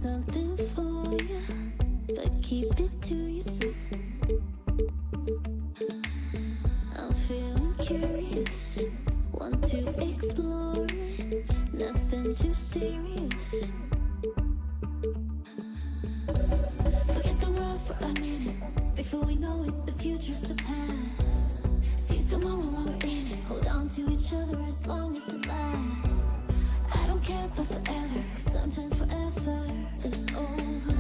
something for you, but keep it to yourself. I'm feeling curious, want to explore it, nothing too serious. Forget the world for a minute, before we know it, the future's the past. Seize the moment while we're in it, hold on to each other as long as it lasts. I don't care about forever, 'cause sometimes forever is over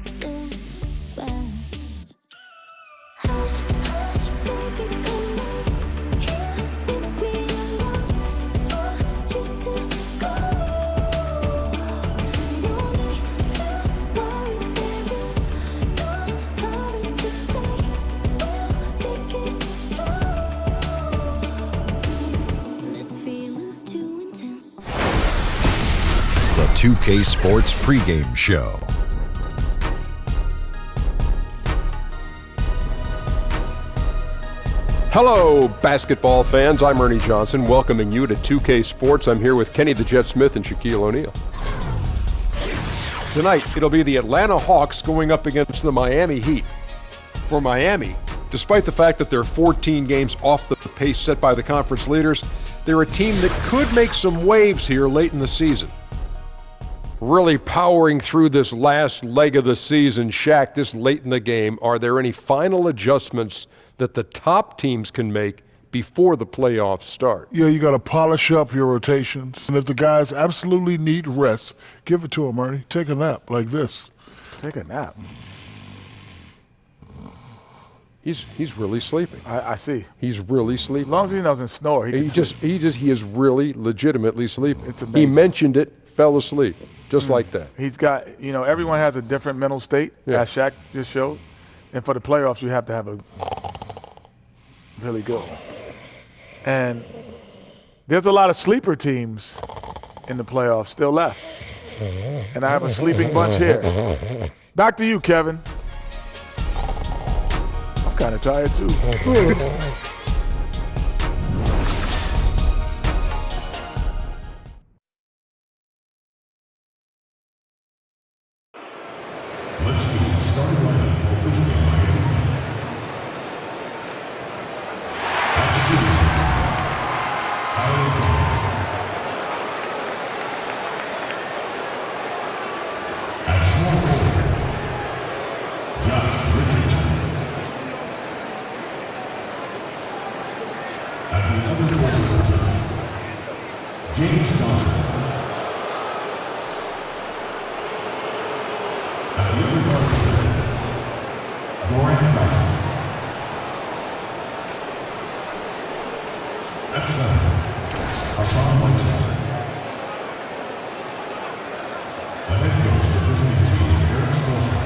so fast. Hush, hush, baby, come on, here with me, I want for you to go. No need to worry, there is no hurry to stay, we'll take it slow. This feeling's too intense. The 2K Sports pregame show. Hello, basketball fans. I'm Ernie Johnson, welcoming you to 2K Sports. I'm here with Kenny the Jet Smith and Shaquille O'Neal. Tonight, it'll be the Atlanta Hawks going up against the Miami Heat. For Miami, despite the fact that they're 14 games off the pace set by the conference leaders, they're a team that could make some waves here late in the season. Really powering through this last leg of the season, Shaq, this late in the game, are there any final adjustments that the top teams can make before the playoffs start? Yeah, you got to polish up your rotations. And if the guys absolutely need rest, give it to them, Ernie. Take a nap like this. Take a nap. He's really sleeping. I see. He's really sleeping. As long as he doesn't snore, he He is really legitimately sleeping. It's amazing. He mentioned it, fell asleep, just like that. He's got, everyone has a different mental state, as Shaq just showed. And for the playoffs, you have to have a really good one. And there's a lot of sleeper teams in the playoffs still left. And I have a sleeping bunch here. Back to you, Kevin. I'm kind of tired, too. Let's see the starting lineup for the Miami Heat. At center, Tyler Johnson. At small forward, Josh Richardson. At the other forward position, James Johnson. At the other guard position, Dorian Johnson. At center, Hassan Whiteside. The head coach of the visiting team is Eric Spoelstra.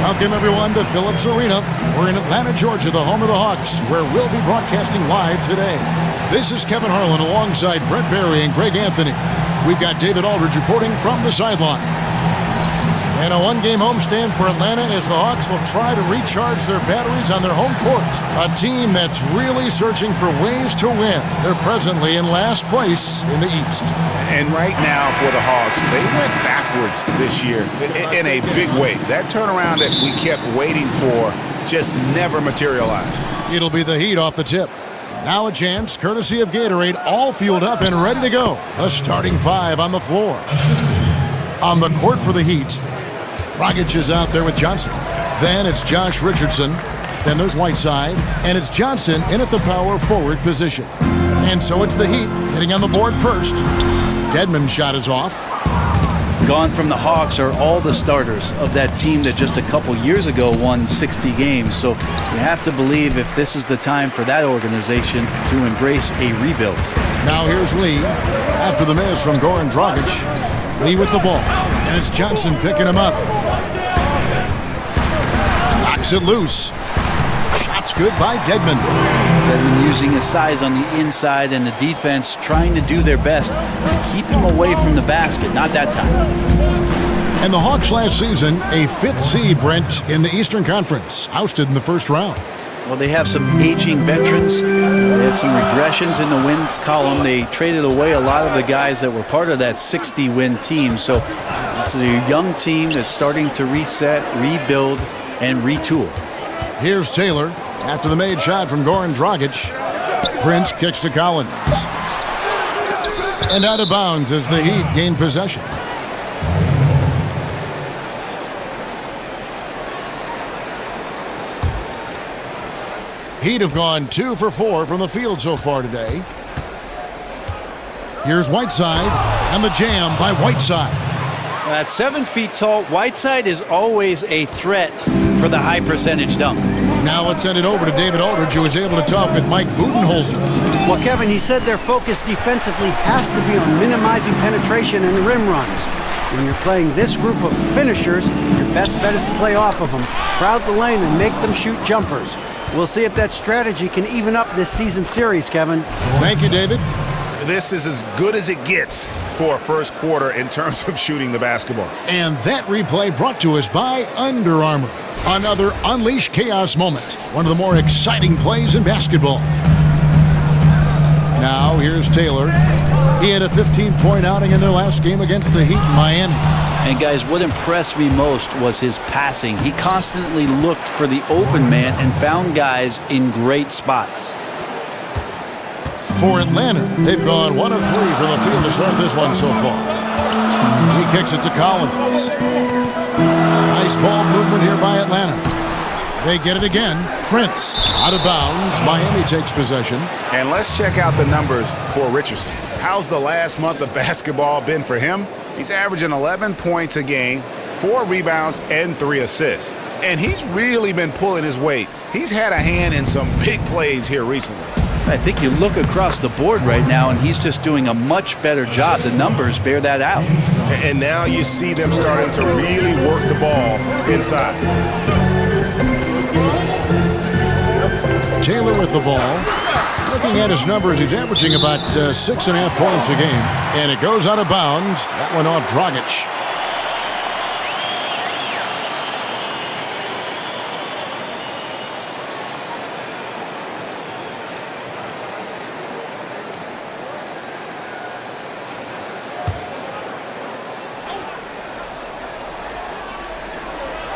Welcome, everyone, to Phillips Arena. We're in Atlanta, Georgia, the home of the Hawks, where we'll be broadcasting live today. This is Kevin Harlan alongside Brent Barry and Greg Anthony. We've got David Aldridge reporting from the sideline. And a one-game homestand for Atlanta as the Hawks will try to recharge their batteries on their home court. A team that's really searching for ways to win. They're presently in last place in the East. And right now for the Hawks, they went backwards this year in a big way. That turnaround that we kept waiting for just never materialized. It'll be the Heat off the tip. Now a chance, courtesy of Gatorade, all fueled up and ready to go. The starting five on the floor. On the court for the Heat, Dragic is out there with Johnson. Then it's Josh Richardson. Then there's Whiteside. And it's Johnson in at the power forward position. And so it's the Heat hitting on the board first. Dedmon's shot is off. Gone from the Hawks are all the starters of that team that just a couple years ago won 60 games. So you have to believe if this is the time for that organization to embrace a rebuild. Now here's Lee. After the miss from Goran Dragic. Lee with the ball. And it's Johnson picking him up. Knocks it loose. Shot's good by Dedmon. Dedmon using his size on the inside and the defense trying to do their best to keep him away from the basket. Not that time. And the Hawks last season, a 5th seed, Brent, in the Eastern Conference, ousted in the first round. Well, they have some aging veterans. They had some regressions in the wins column. They traded away a lot of the guys that were part of that 60-win team. So this is a young team that's starting to reset, rebuild, and retool. Here's Taylor after the made shot from Goran Dragic. Prince kicks to Collins. And out of bounds as the Heat gain possession. Heat have gone 2 for 4 from the field so far today. Here's Whiteside, and the jam by Whiteside. At 7 feet tall, Whiteside is always a threat for the high percentage dunk. Now let's send it over to David Aldridge, who was able to talk with Mike Budenholzer. Well, Kevin, he said their focus defensively has to be on minimizing penetration and rim runs. When you're playing this group of finishers, your best bet is to play off of them, crowd the lane, and make them shoot jumpers. We'll see if that strategy can even up this season series, Kevin. Thank you, David. This is as good as it gets for a first quarter in terms of shooting the basketball. And that replay brought to us by Under Armour. Another Unleash Chaos moment. One of the more exciting plays in basketball. Now here's Taylor. He had a 15-point outing in their last game against the Heat in Miami. And guys, what impressed me most was his passing. He constantly looked for the open man and found guys in great spots. For Atlanta, they've gone 1 of 3 from the field to start this one so far. He kicks it to Collins. Nice ball movement here by Atlanta. They get it again. Prince out of bounds. Miami takes possession. And let's check out the numbers for Richardson. How's the last month of basketball been for him? He's averaging 11 points a game, 4 rebounds, and 3 assists. And he's really been pulling his weight. He's had a hand in some big plays here recently. I think you look across the board right now, and he's just doing a much better job. The numbers bear that out. And now you see them starting to really work the ball inside. Taylor with the ball. Looking at his numbers, he's averaging about 6.5 points a game. And it goes out of bounds. That went off Dragic.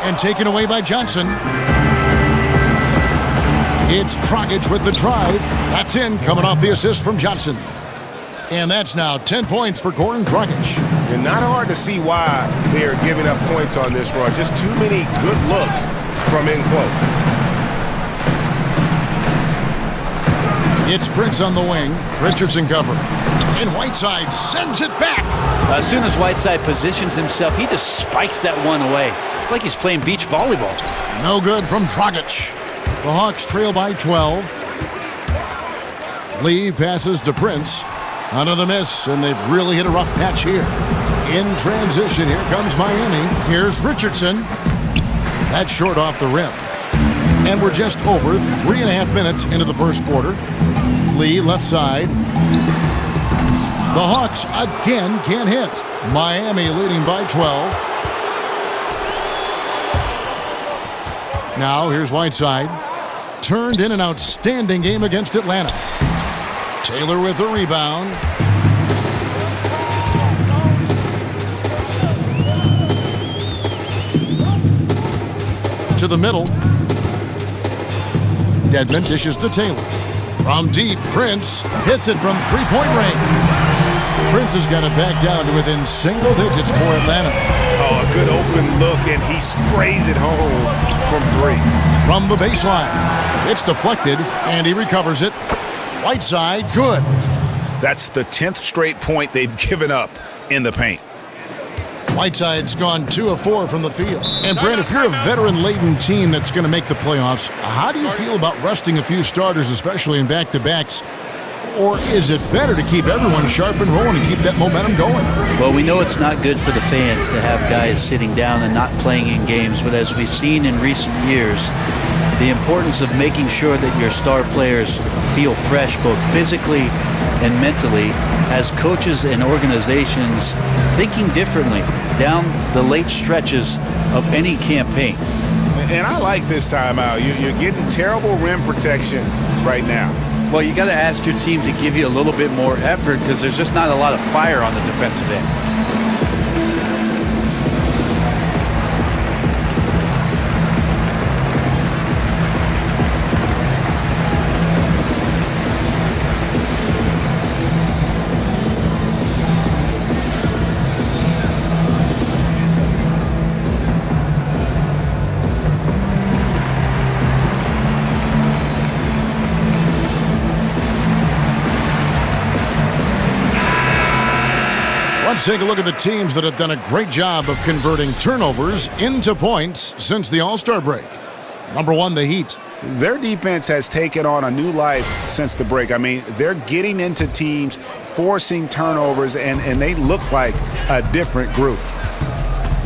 And taken away by Johnson. It's Dragic with the drive. That's in, coming off the assist from Johnson. And that's now 10 points for Goran Dragic. And not hard to see why they are giving up points on this run. Just too many good looks from in close. It's Prince on the wing. Richardson covered. And Whiteside sends it back. As soon as Whiteside positions himself, he just spikes that one away. It's like he's playing beach volleyball. No good from Dragic. The Hawks trail by 12. Lee passes to Prince. Another miss, and they've really hit a rough patch here. In transition, here comes Miami. Here's Richardson. That's short off the rim. And we're just over 3.5 minutes into the first quarter. Lee left side. The Hawks again can't hit. Miami leading by 12. Now here's Whiteside. Turned in an outstanding game against Atlanta. Taylor with the rebound. To the middle. Dedmon dishes to Taylor. From deep, Prince hits it from three-point range. Prince has got it back down to within single digits for Atlanta. Oh, a good open look, and he sprays it home from three. From the baseline, it's deflected, and he recovers it. Whiteside, good. That's the 10th straight point they've given up in the paint. Whiteside's gone 2 of 4 from the field. And Brent, if you're a veteran-laden team that's going to make the playoffs, how do you feel about resting a few starters, especially in back-to-backs? Or is it better to keep everyone sharp and rolling and keep that momentum going? Well, we know it's not good for the fans to have guys sitting down and not playing in games, but as we've seen in recent years, the importance of making sure that your star players feel fresh both physically and mentally has coaches and organizations thinking differently down the late stretches of any campaign. And I like this timeout. You're getting terrible rim protection right now. Well, you got to ask your team to give you a little bit more effort because there's just not a lot of fire on the defensive end. Let's take a look at the teams that have done a great job of converting turnovers into points since the All-Star break. Number 1, the Heat. Their defense has taken on a new life since the break. I mean, they're getting into teams, forcing turnovers, and they look like a different group.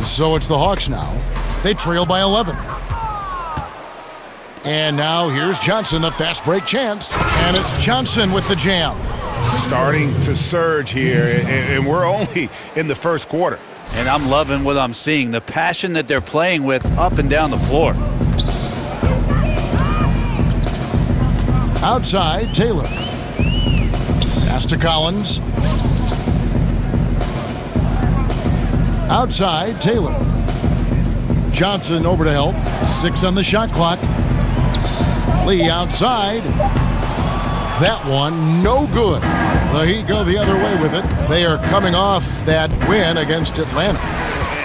So it's the Hawks now. They trail by 11. And now here's Johnson, a fast break chance. And it's Johnson with the jam. Starting to surge here, and we're only in the first quarter. And I'm loving what I'm seeing, the passion that they're playing with up and down the floor. Outside, Taylor. Pass to Collins. Outside, Taylor. Johnson over to help. 6 on the shot clock. Lee outside. That one, no good. The Heat go the other way with it. They are coming off that win against Atlanta.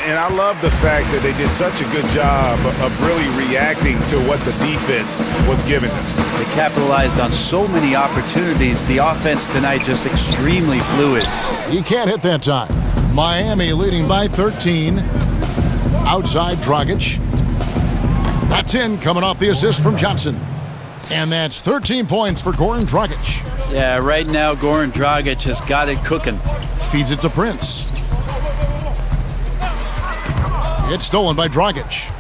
And I love the fact that they did such a good job of really reacting to what the defense was giving them. They capitalized on so many opportunities. The offense tonight just extremely fluid. He can't hit that time. Miami leading by 13. Outside Dragic. That's in, coming off the assist from Johnson. And that's 13 points for Goran Dragic. Yeah, right now Goran Dragic has got it cooking. Feeds it to Prince. It's stolen by Dragic.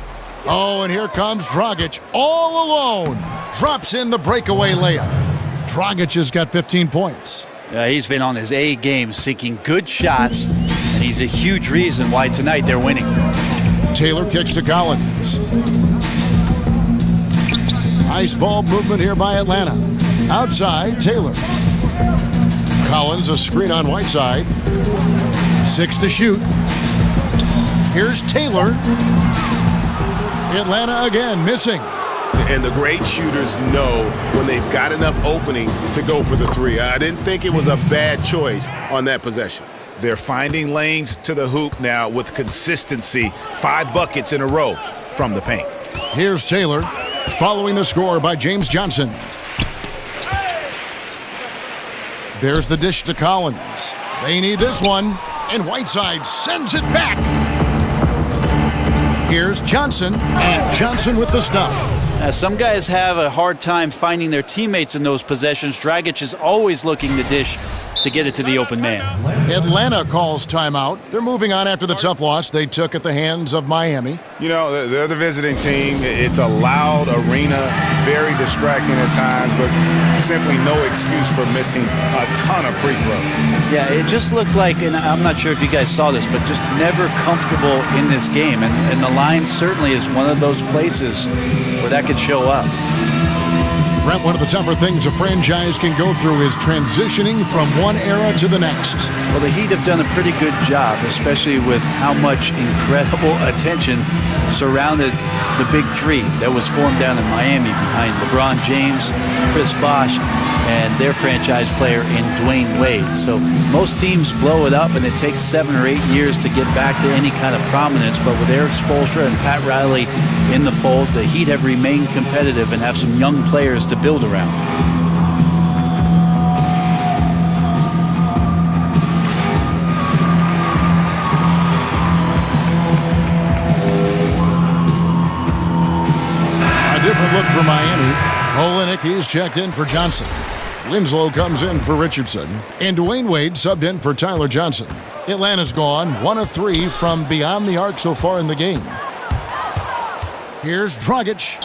Oh, and here comes Dragic all alone. Drops in the breakaway layup. Dragic has got 15 points. Yeah, he's been on his A game, seeking good shots, and he's a huge reason why tonight they're winning. Taylor kicks to Collins. Nice ball movement here by Atlanta. Outside, Taylor. Collins, a screen on Whiteside. 6 to shoot. Here's Taylor. Atlanta again, missing. And the great shooters know when they've got enough opening to go for the three. I didn't think it was a bad choice on that possession. They're finding lanes to the hoop now with consistency. 5 buckets in a row from the paint. Here's Taylor, following the score by James Johnson. There's the dish to Collins. They need this one, and Whiteside sends it back. Here's Johnson, and Johnson with the stuff. Some guys have a hard time finding their teammates in those possessions. Dragic is always looking to dish to get it to the open man. Atlanta calls timeout. They're moving on after the tough loss they took at the hands of Miami. You know, they're the visiting team. It's a loud arena, very distracting at times, but simply no excuse for missing a ton of free throws. Yeah, it just looked like, and I'm not sure if you guys saw this, but just never comfortable in this game. And the line certainly is one of those places where that could show up. Brent, one of the tougher things a franchise can go through is transitioning from one era to the next. Well, the Heat have done a pretty good job, especially with how much incredible attention surrounded the big three that was formed down in Miami behind LeBron James, Chris Bosh, and their franchise player in Dwayne Wade. So most teams blow it up, and it takes 7 or 8 years to get back to any kind of prominence. But with Eric Spoelstra and Pat Riley in the fold, the Heat have remained competitive and have some young players to build around. A different look for Miami. Olynyk, he's checked in for Johnson. Winslow comes in for Richardson. And Dwayne Wade subbed in for Tyler Johnson. Atlanta's gone 1 of 3 from beyond the arc so far in the game. Here's Dragic.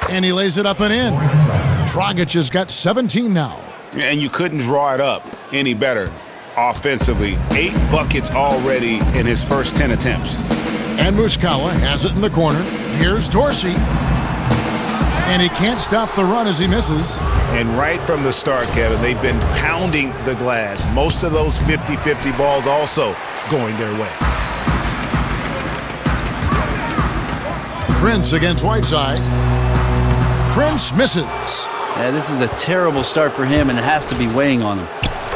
And he lays it up and in. Dragic has got 17 now. And you couldn't draw it up any better offensively. 8 buckets already in his first 10 attempts. And Muscala has it in the corner. Here's Dorsey. And he can't stop the run as he misses. And right from the start, Kevin, they've been pounding the glass. Most of those 50-50 balls also going their way. Prince against Whiteside. Prince misses. Yeah, this is a terrible start for him, and it has to be weighing on him.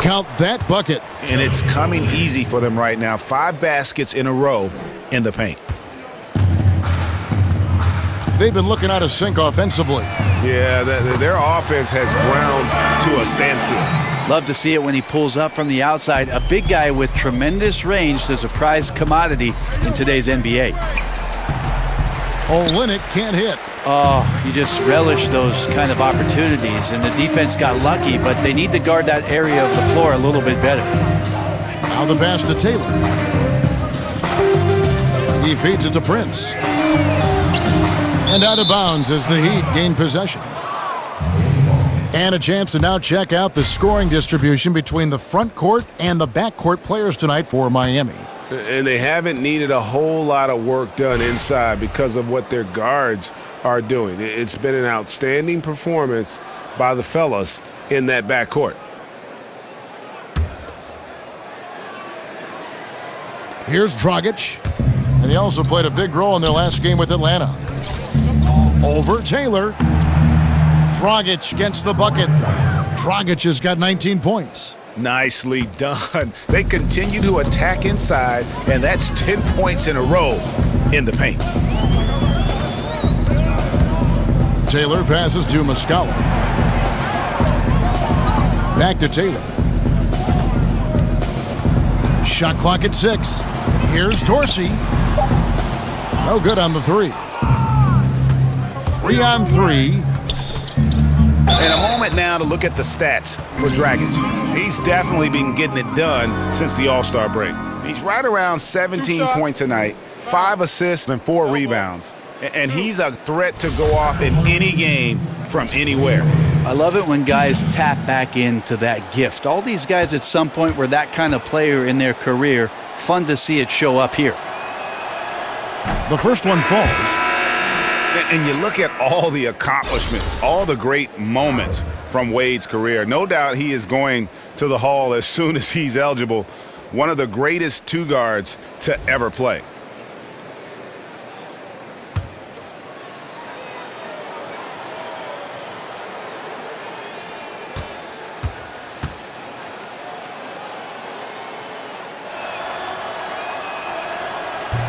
Count that bucket. And it's coming easy for them right now. 5 baskets in a row in the paint. They've been looking out of sync offensively. Yeah, their offense has ground to a standstill. Love to see it when he pulls up from the outside. A big guy with tremendous range is a prized commodity in today's NBA. Olynyk can't hit. Oh, you just relish those kind of opportunities, and the defense got lucky, but they need to guard that area of the floor a little bit better. Now the pass to Taylor. He feeds it to Prince. And out of bounds as the Heat gain possession. And a chance to now check out the scoring distribution between the front court and the back court players tonight for Miami. And they haven't needed a whole lot of work done inside because of what their guards are doing. It's been an outstanding performance by the fellas in that backcourt. Here's Dragic. And he also played a big role in their last game with Atlanta. Over Taylor. Dragic gets the bucket. Dragic has got 19 points. Nicely done. They continue to attack inside, and that's 10 points in a row in the paint. Taylor passes to Muscala. Back to Taylor. Shot clock at 6. Here's Dorsey. No good on the 3. 3 on 3. And a moment now to look at the stats for Dragic. He's definitely been getting it done since the All-Star break. He's right around 17 points a night, 5 assists and 4 rebounds. And he's a threat to go off in any game from anywhere. I love it when guys tap back into that gift. All these guys at some point were that kind of player in their career. Fun to see it show up here. The first one falls. And you look at all the accomplishments, all the great moments from Wade's career. No doubt he is going to the Hall as soon as he's eligible. One of the greatest 2 guards to ever play.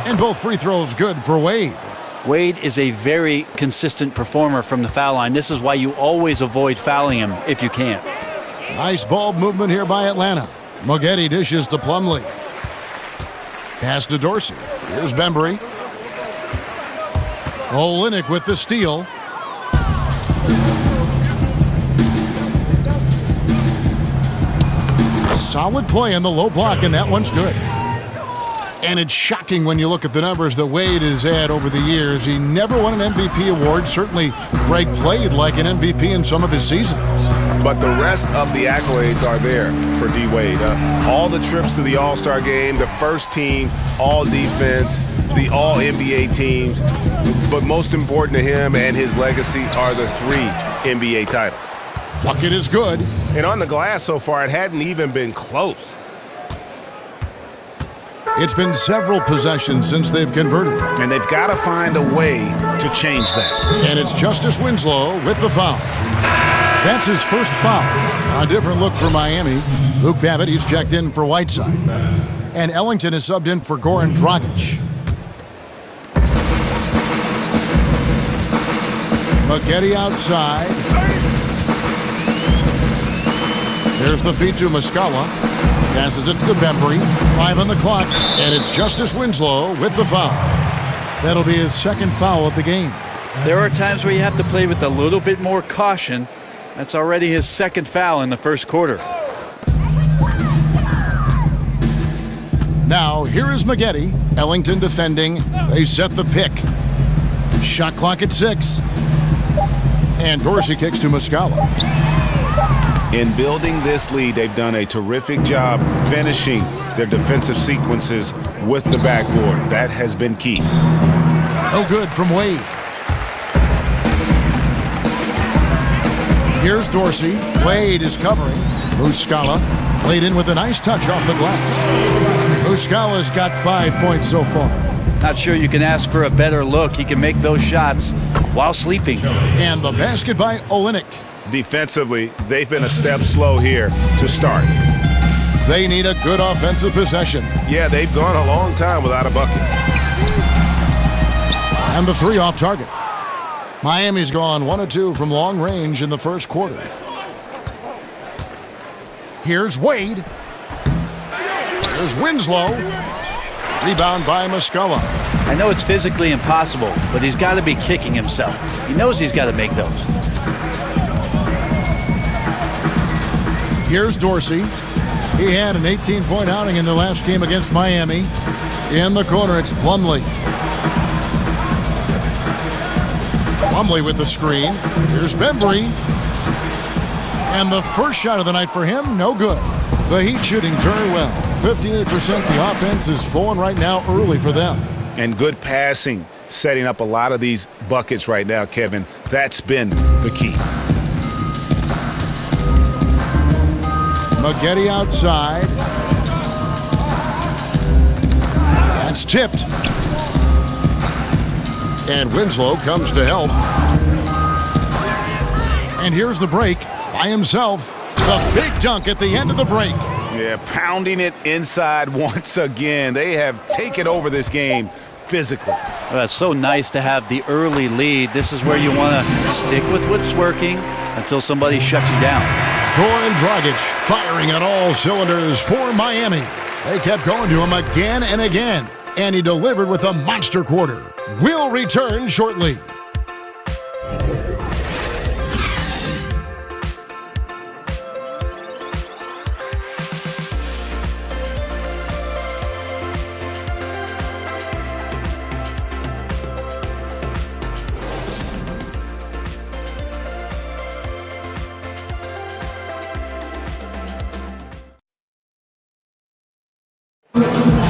And both free throws good for Wade. Wade is a very consistent performer from the foul line. This is why you always avoid fouling him if you can. Nice ball movement here by Atlanta. Moghetti dishes to Plumlee. Pass to Dorsey. Here's Bembry. Olynyk with the steal. Solid play in the low block, and that one's good. And it's shocking when you look at the numbers that Wade has had over the years. He never won an MVP award. Certainly, Greg played like an MVP in some of his seasons. But the rest of the accolades are there for D. Wade. All the trips to the All-Star game, the first team, all defense, the all-NBA teams. But most important to him and his legacy are the 3 NBA titles. Bucket is good. And on the glass so far, it hadn't even been close. It's been several possessions since they've converted. And they've got to find a way to change that. And it's Justice Winslow with the foul. That's his first foul. A different look for Miami. Luke Babbitt, he's checked in for Whiteside. And Ellington is subbed in for Goran Dragic. Maggette outside. There's the feed to Muscala. Passes it to Bembry. 5 on the clock. And it's Justice Winslow with the foul. That'll be his second foul of the game. There are times where you have to play with a little bit more caution. That's already his second foul in the first quarter. Now, here is Maggette. Ellington defending. They set the pick. Shot clock at 6. And Dorsey kicks to Muscala. In building this lead, they've done a terrific job finishing their defensive sequences with the backboard. That has been key. No good from Wade. Here's Dorsey. Wade is covering. Muscala played in with a nice touch off the glass. Muscala's got 5 points so far. Not sure you can ask for a better look. He can make those shots while sleeping. And the basket by Olynyk. Defensively, they've been a step slow here to start. They need a good offensive possession. Yeah, they've gone a long time without a bucket. And the 3 off target. Miami's gone 1 of 2 from long range in the first quarter. Here's Wade. Here's Winslow. Rebound by Muscala. I know it's physically impossible, but he's got to be kicking himself. He knows he's got to make those. Here's Dorsey. He had an 18-point outing in their last game against Miami. In the corner, it's Plumlee. Plumlee with the screen. Here's Bembry. And the first shot of the night for him, no good. The Heat shooting very well. 58%. The offense is flowing right now early for them. And good passing, setting up a lot of these buckets right now, Kevin. That's been the key. Maggette outside. That's tipped. And Winslow comes to help. And here's the break by himself. The big dunk at the end of the break. Yeah, pounding it inside once again. They have taken over this game physically. Well, it's so nice to have the early lead. This is where you want to stick with what's working until somebody shuts you down. Goran Dragic firing on all cylinders for Miami. They kept going to him again and again, and he delivered with a monster quarter. We'll return shortly.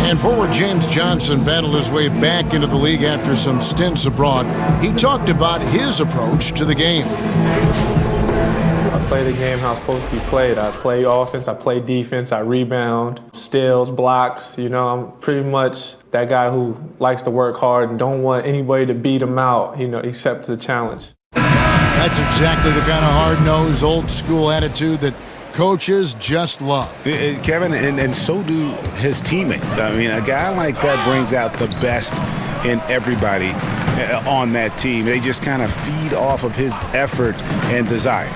And forward James Johnson battled his way back into the league after some stints abroad. He talked about his approach to the game. I play the game how it's supposed to be played. I play offense, I play defense, I rebound, steals, blocks. You know, I'm pretty much that guy who likes to work hard and don't want anybody to beat him out, you know, except the challenge. That's exactly the kind of hard-nosed, old-school attitude that coaches just love. Kevin, and so do his teammates. I mean, a guy like that brings out the best in everybody on that team. They just kind of feed off of his effort and desire.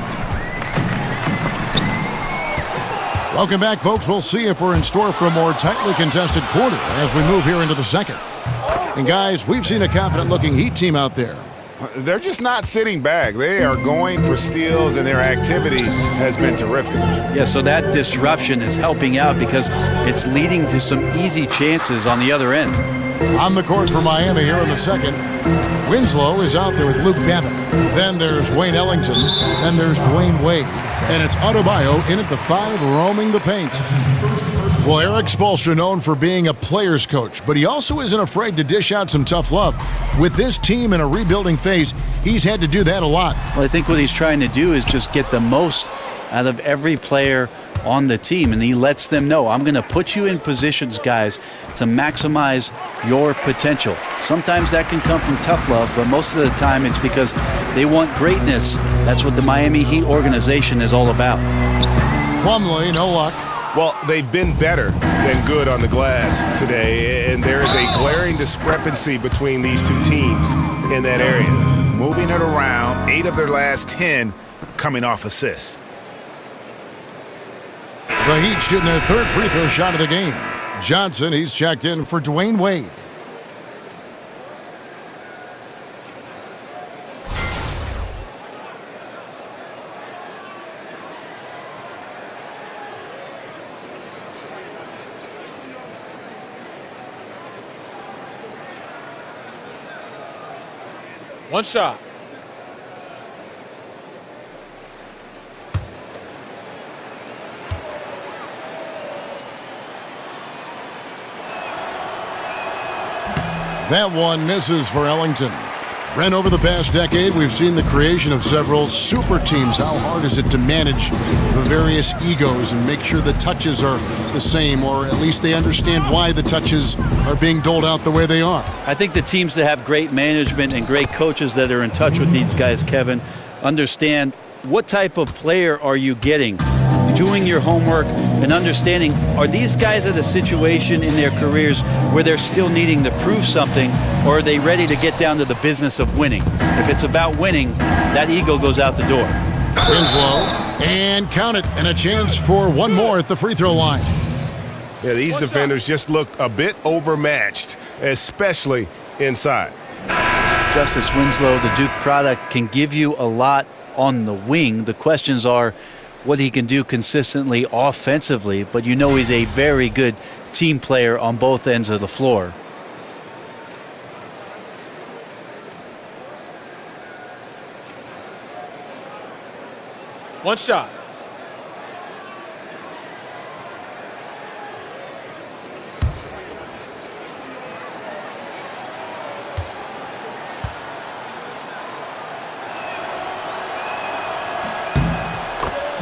Welcome back, folks. We'll see if we're in store for a more tightly contested quarter as we move here into the second. And guys, we've seen a confident-looking Heat team out there. They're just not sitting back. They are going for steals, and their activity has been terrific. Yeah, so that disruption is helping out because it's leading to some easy chances on the other end. On the court for Miami here in the second, Winslow is out there with Luke Babbitt. Then there's Wayne Ellington. Then there's Dwayne Wade. And it's Adebayo in at the 5, roaming the paint. Well, Eric Spoelstra known for being a player's coach, but he also isn't afraid to dish out some tough love. With this team in a rebuilding phase, he's had to do that a lot. Well, I think what he's trying to do is just get the most out of every player on the team, and he lets them know, I'm going to put you in positions, guys, to maximize your potential. Sometimes that can come from tough love, but most of the time it's because they want greatness. That's what the Miami Heat organization is all about. Plumlee, no luck. Well, they've been better than good on the glass today, and there is a glaring discrepancy between these two teams in that area. Moving it around, 8 of their last 10 coming off assists. The Heat shooting their 3rd free throw shot of the game. Johnson, he's checked in for Dwayne Wade. One shot. That one misses for Ellington. Brent, over the past decade, we've seen the creation of several super teams. How hard is it to manage the various egos and make sure the touches are the same, or at least they understand why the touches are being doled out the way they are? I think the teams that have great management and great coaches that are in touch with these guys, Kevin, understand what type of player are you getting, doing your homework and understanding, are these guys at a situation in their careers where they're still needing to prove something, or are they ready to get down to the business of winning? If it's about winning, that ego goes out the door. Winslow, and count it, and a chance for one more at the free throw line. Yeah, these defenders just looked a bit overmatched, especially inside. Justice Winslow, the Duke product, can give you a lot on the wing. The questions are what he can do consistently offensively, but you know he's a very good team player on both ends of the floor. One shot.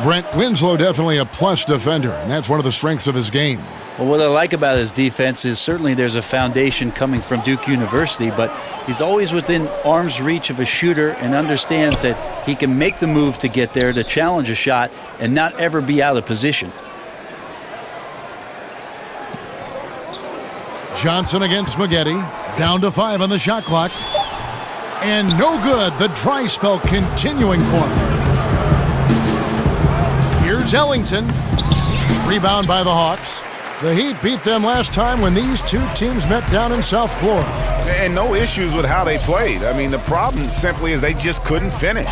Brent, Winslow definitely a plus defender, and that's one of the strengths of his game. Well, what I like about his defense is certainly there's a foundation coming from Duke University, but he's always within arm's reach of a shooter and understands that he can make the move to get there, to challenge a shot, and not ever be out of position. Johnson against Maggette, down to 5 on the shot clock. And no good, the dry spell continuing for him. Here's Ellington. Rebound by the Hawks. The Heat beat them last time when these two teams met down in South Florida. And no issues with how they played. I mean, the problem simply is they just couldn't finish.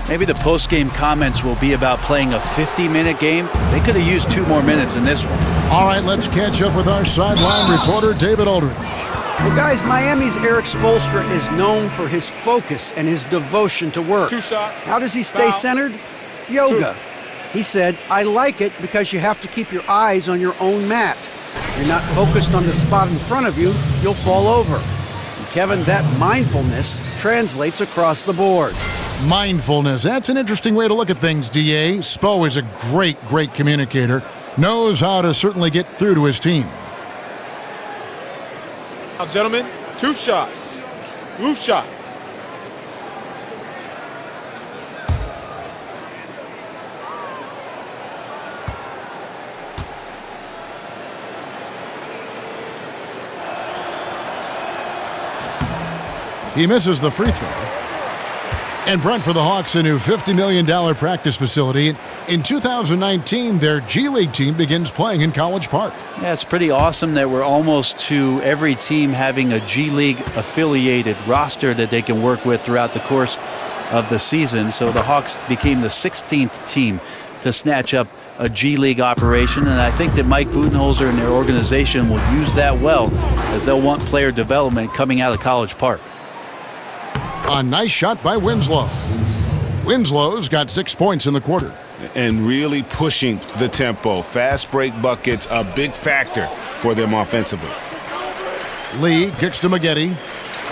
Maybe the post-game comments will be about playing a 50-minute game. They could have used 2 more minutes in this one. All right, let's catch up with our sideline reporter, David Aldridge. Well, guys, Miami's Eric Spoelstra is known for his focus and his devotion to work. 2 shots. How does he stay centered? Yoga. He said, I like it because you have to keep your eyes on your own mat. If you're not focused on the spot in front of you, you'll fall over. And Kevin, that mindfulness translates across the board. Mindfulness. That's an interesting way to look at things, D.A. Spo is a great communicator. Knows how to certainly get through to his team. Now, gentlemen, 2 shots. 2 shots. He misses the free throw. And Brent, for the Hawks, a new $50 million practice facility. In 2019, their G League team begins playing in College Park. Yeah, it's pretty awesome that we're almost to every team having a G League affiliated roster that they can work with throughout the course of the season. So the Hawks became the 16th team to snatch up a G League operation, and I think that Mike Budenholzer and their organization will use that well, as they'll want player development coming out of College Park. A nice shot by Winslow. Winslow's got 6 points in the quarter. And really pushing the tempo. Fast break buckets, a big factor for them offensively. Lee kicks to Maggette.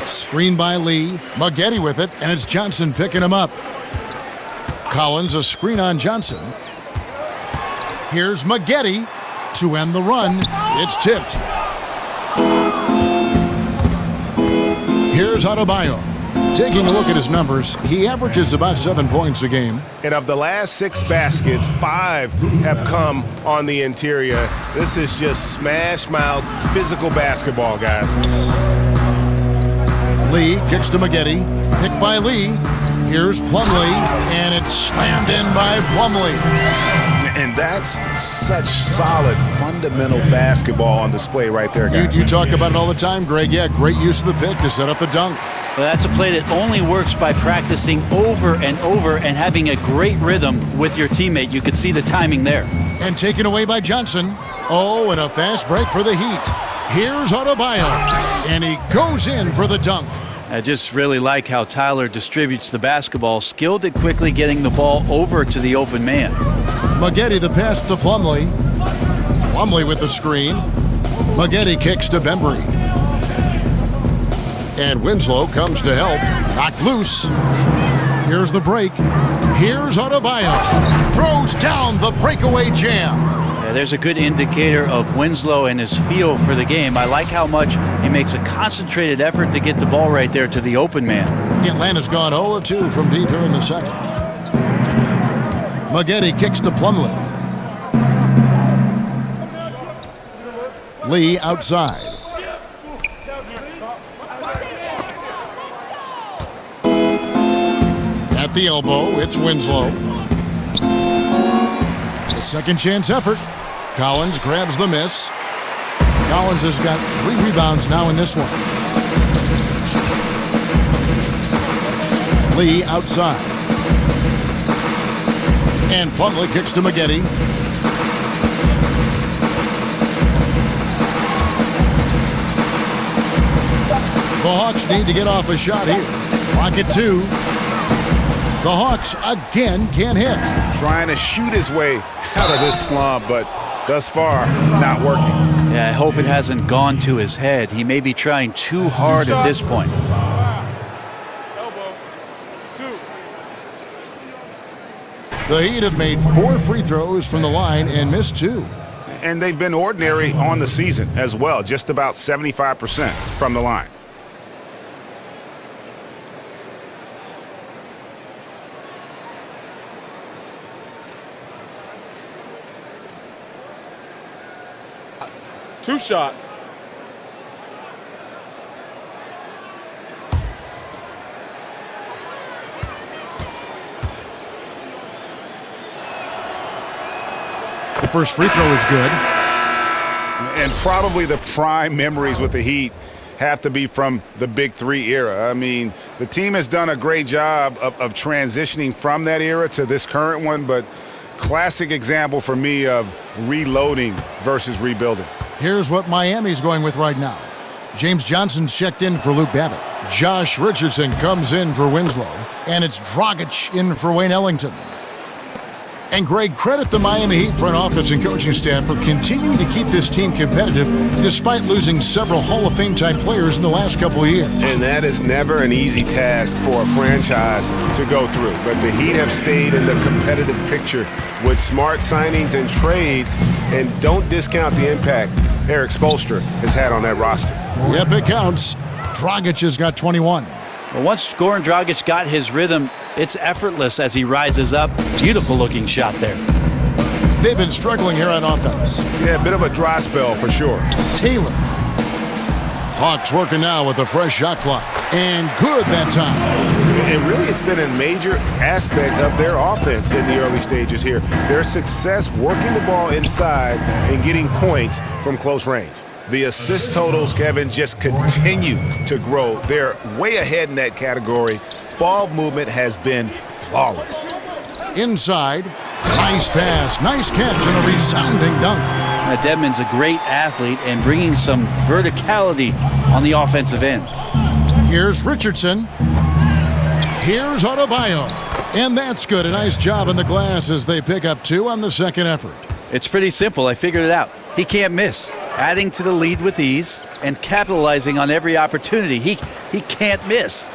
Screen by Lee. Maggette with it, and it's Johnson picking him up. Collins, a screen on Johnson. Here's Maggette to end the run. It's tipped. Here's Adebayo. Taking a look at his numbers, he averages about 7 points a game. And of the last 6 baskets, 5 have come on the interior. This is just smash mouth, physical basketball, guys. Lee kicks to Maggette. Picked by Lee. Here's Plumlee, and it's slammed in by Plumlee. And that's such solid, fundamental basketball on display right there, guys. You talk about it all the time, Greg. Yeah, great use of the pick to set up a dunk. Well, that's a play that only works by practicing over and over and having a great rhythm with your teammate. You could see the timing there. And taken away by Johnson. Oh, and a fast break for the Heat. Here's Adebayo, and he goes in for the dunk. I just really like how Tyler distributes the basketball, skilled at quickly getting the ball over to the open man. Maggette the pass to Plumlee. Plumlee with the screen. Maggette kicks to Bembry. And Winslow comes to help. Knocked loose. Here's the break. Here's Adebayo. Throws down the breakaway jam. Yeah, there's a good indicator of Winslow and his feel for the game. I like how much he makes a concentrated effort to get the ball right there to the open man. Atlanta's gone 0-2 from deep here in the second. Maggette kicks to Plumlee. Lee outside. At the elbow, it's Winslow. A second chance effort. Collins grabs the miss. Collins has got 3 rebounds now in this one. Lee outside. And Plumlee kicks to Maggette. The Hawks need to get off a shot here. Clock at 2. The Hawks again can't hit. Trying to shoot his way out of this slump, but thus far, not working. Yeah, I hope it hasn't gone to his head. He may be trying too hard at this point. The Heat have made 4 free throws from the line and missed 2. And they've been ordinary on the season as well, just about 75% from the line. Two shots. The first free throw is good. And probably the prime memories with the Heat have to be from the Big 3 era. I mean, the team has done a great job of transitioning from that era to this current one, but classic example for me of reloading versus rebuilding. Here's what Miami's going with right now. James Johnson's checked in for Luke Babbitt. Josh Richardson comes in for Winslow. And it's Dragic in for Wayne Ellington. And Greg, credit the Miami Heat front office and coaching staff for continuing to keep this team competitive despite losing several Hall of Fame-type players in the last couple of years. And that is never an easy task for a franchise to go through. But the Heat have stayed in the competitive picture with smart signings and trades, and don't discount the impact Eric Spoelstra has had on that roster. Yep, it counts. Dragic has got 21. Well, once Goran Dragic got his rhythm, it's effortless as he rises up. Beautiful looking shot there. They've been struggling here on offense. Yeah, a bit of a dry spell for sure. Taylor. Hawks working now with a fresh shot clock. And good that time. And really, it's been a major aspect of their offense in the early stages here. Their success working the ball inside and getting points from close range. The assist totals, Kevin, just continue to grow. They're way ahead in that category. Ball movement has been flawless. Inside, nice pass, nice catch, and a resounding dunk. Dedmon's a great athlete and bringing some verticality on the offensive end. Here's Richardson. Here's Adebayo. And that's good. A nice job in the glass as they pick up 2 on the second effort. It's pretty simple. I figured it out. He can't miss. Adding to the lead with ease and capitalizing on every opportunity. He can't miss.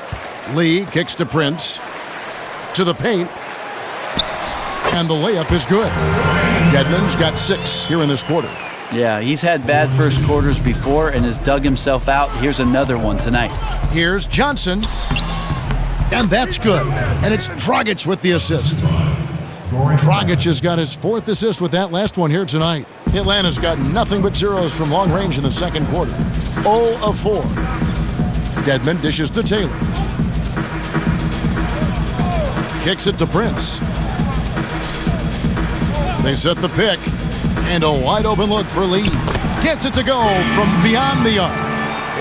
Lee kicks to Prince. To the paint. And the layup is good. Dedmon's got 6 here in this quarter. Yeah, he's had bad first quarters before and has dug himself out. Here's another one tonight. Here's Johnson. And that's good. And it's Dragic with the assist. Dragic has got his 4th assist with that last one here tonight. Atlanta's got nothing but zeros from long range in the second quarter. 0 of 4. Dedmon dishes to Taylor. Kicks it to Prince. They set the pick. And a wide open look for Lee. Gets it to go from beyond the arc.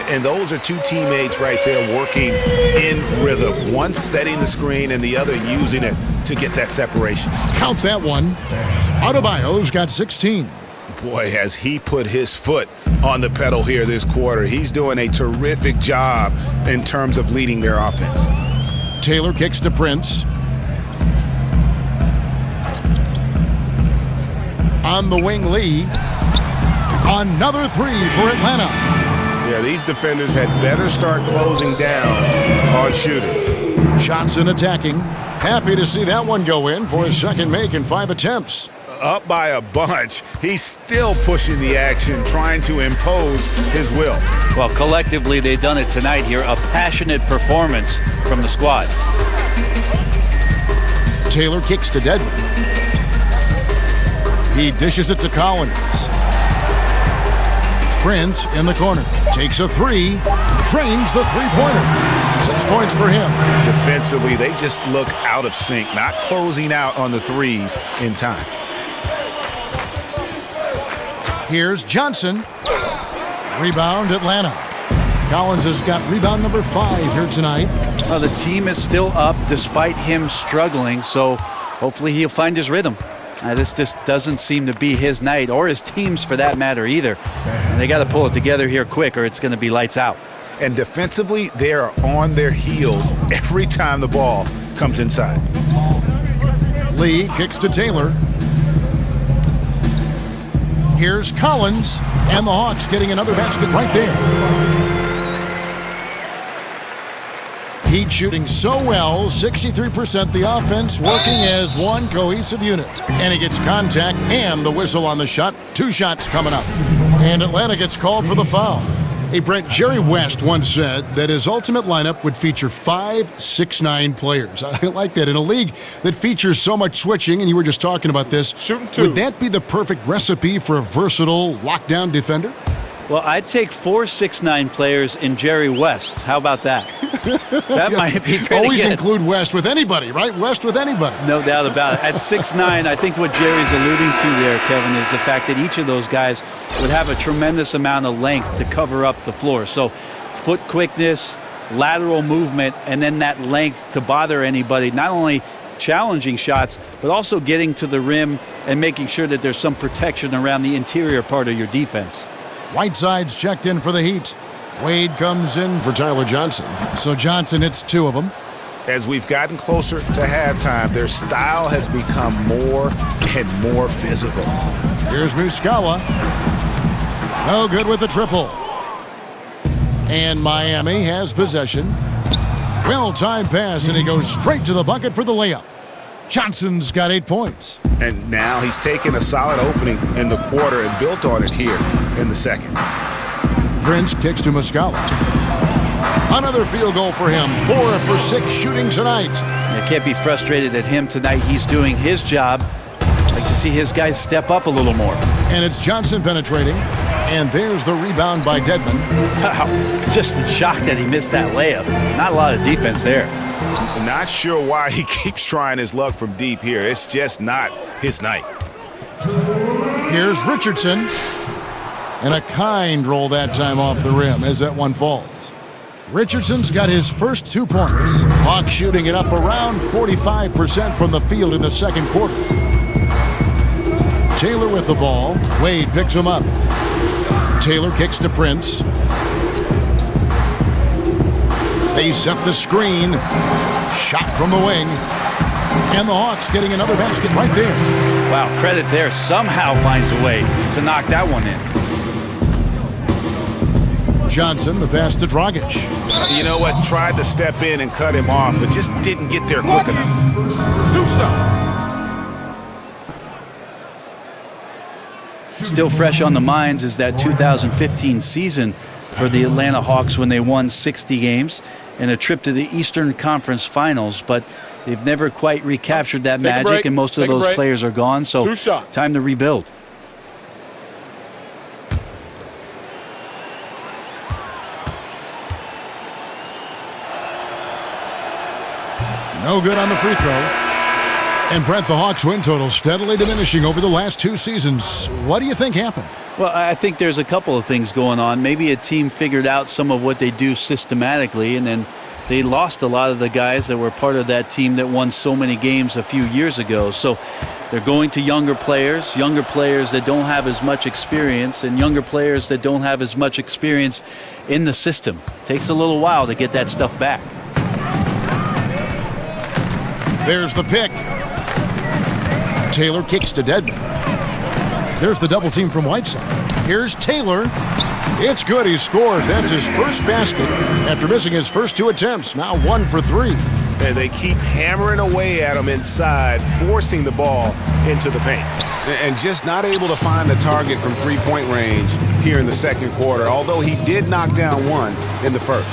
And those are 2 teammates right there working in rhythm. One setting the screen and the other using it to get that separation. Count that one. Adebayo's got 16. Boy, has he put his foot on the pedal here this quarter. He's doing a terrific job in terms of leading their offense. Taylor kicks to Prince. On the wing, Lee. Another 3 for Atlanta. Yeah, these defenders had better start closing down on shooting. Johnson attacking. Happy to see that one go in for his second make in 5 attempts. Up by a bunch. He's still pushing the action, trying to impose his will. Well, collectively, they've done it tonight here. A passionate performance from the squad. Taylor kicks to Dedmon. He dishes it to Collins. Prince in the corner. Takes a 3. Drains the three-pointer. 6 points for him. Defensively, they just look out of sync, not closing out on the threes in time. Here's Johnson. Rebound, Atlanta. Collins has got rebound number 5 here tonight. Well, the team is still up despite him struggling, so hopefully he'll find his rhythm. This just doesn't seem to be his night, or his team's for that matter either. And they got to pull it together here quick, or it's going to be lights out. And defensively, they are on their heels every time the ball comes inside. Lee kicks to Taylor. Here's Collins, and the Hawks getting another basket right there. Heat shooting so well, 63%, the offense working as one cohesive unit. And he gets contact and the whistle on the shot. 2 shots coming up. And Atlanta gets called for the foul. Hey, Brent, Jerry West once said that his ultimate lineup would feature 5 6'9" players. I like that. In a league that features so much switching, and you were just talking about this, would that be the perfect recipe for a versatile lockdown defender? Well, I'd take 4 6'9" players in Jerry West. How about that? That might be pretty always good. Include West with anybody, right? West with anybody. No doubt about it. At 6'9", I think what Jerry's alluding to there, Kevin, is the fact that each of those guys would have a tremendous amount of length to cover up the floor. So foot quickness, lateral movement, and then that length to bother anybody, not only challenging shots, but also getting to the rim and making sure that there's some protection around the interior part of your defense. Whiteside's checked in for the Heat. Wade comes in for Tyler Johnson. So Johnson hits 2 of them. As we've gotten closer to halftime, their style has become more and more physical. Here's Muscala. No good with the triple. And Miami has possession. Well-timed pass, and he goes straight to the bucket for the layup. Johnson's got 8 points. And now he's taken a solid opening in the quarter and built on it here in the second. Prince kicks to Muscala. Another field goal for him. 4 for 6 shooting tonight. You can't be frustrated at him tonight. He's doing his job. I'd like to see his guys step up a little more. And it's Johnson penetrating. And there's the rebound by Dedmon. Wow, just shocked that he missed that layup. Not a lot of defense there. Not sure why he keeps trying his luck from deep here. It's just not his night. Here's Richardson. And a kind roll that time off the rim as that one falls. Richardson's got his first 2 points. Hawks shooting it up around 45% from the field in the second quarter. Taylor with the ball. Wade picks him up. Taylor kicks to Prince. They set the screen. Shot from the wing. And the Hawks getting another basket right there. Wow, credit there. Somehow finds a way to knock that one in. Johnson, the pass to Dragic. You know what? Tried to step in and cut him off, but just didn't get there quick enough. 2 shots. Still fresh on the minds is that 2015 season for the Atlanta Hawks when they won 60 games and a trip to the Eastern Conference Finals, but they've never quite recaptured that magic, and most of those players are gone, so time to rebuild. No good on the free throw. And Brent, the Hawks' win total steadily diminishing over the last 2 seasons. What do you think happened? Well, I think there's a couple of things going on. Maybe a team figured out some of what they do systematically, and then they lost a lot of the guys that were part of that team that won so many games a few years ago. So they're going to younger players that don't have as much experience, and younger players that don't have as much experience in the system. It takes a little while to get that stuff back. There's the pick. Taylor kicks to Dedmon. There's the double team from Whiteside. Here's Taylor. It's good. He scores. That's his first basket after missing his first 2 attempts. Now 1 for 3. And they keep hammering away at him inside, forcing the ball into the paint. And just not able to find the target from 3-point range here in the second quarter, although he did knock down 1 in the first.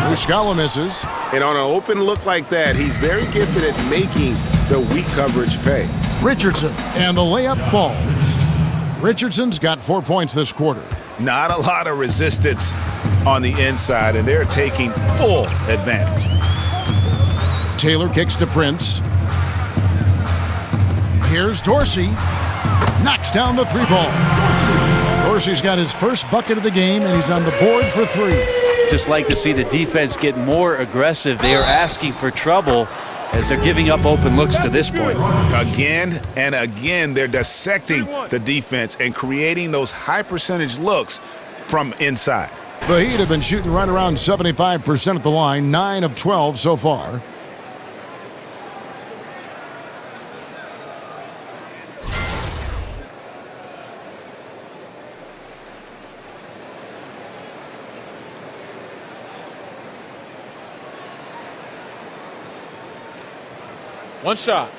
Muscala misses. And on an open look like that, he's very gifted at making the weak coverage pay. Richardson, and the layup falls. Richardson's got 4 points this quarter. Not a lot of resistance on the inside, and they're taking full advantage. Taylor kicks to Prince. Here's Dorsey. Knocks down the 3-ball. Dorsey's got his first bucket of the game, and he's on the board for 3. Just like to see the defense get more aggressive. They are asking for trouble as they're giving up open looks to this point. Again and again, they're dissecting the defense and creating those high percentage looks from inside. The Heat have been shooting right around 75% at the line, 9 of 12 so far. One shot.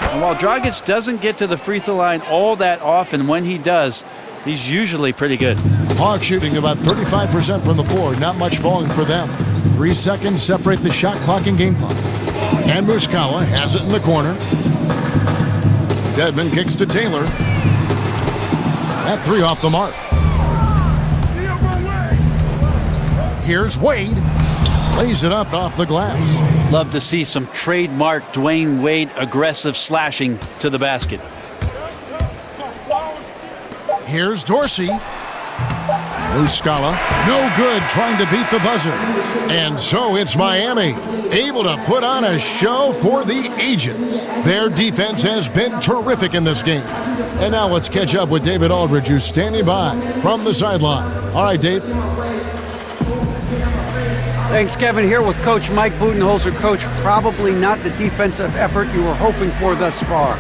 And while Dragic doesn't get to the free throw line all that often, when he does, he's usually pretty good. Hawks shooting about 35% from the floor. Not much falling for them. 3 seconds separate the shot clock and game clock. And Muscala has it in the corner. Dedmon kicks to Taylor. That 3 off the mark. Here's Wade. Lays it up off the glass. Love to see some trademark Dwayne Wade aggressive slashing to the basket. Here's Dorsey. Muscala, no good, trying to beat the buzzer. And so it's Miami, able to put on a show for the ages. Their defense has been terrific in this game. And now let's catch up with David Aldridge, who's standing by from the sideline. All right, Dave. Thanks, Kevin. Here with Coach Mike Budenholzer. Coach, probably not the defensive effort you were hoping for thus far.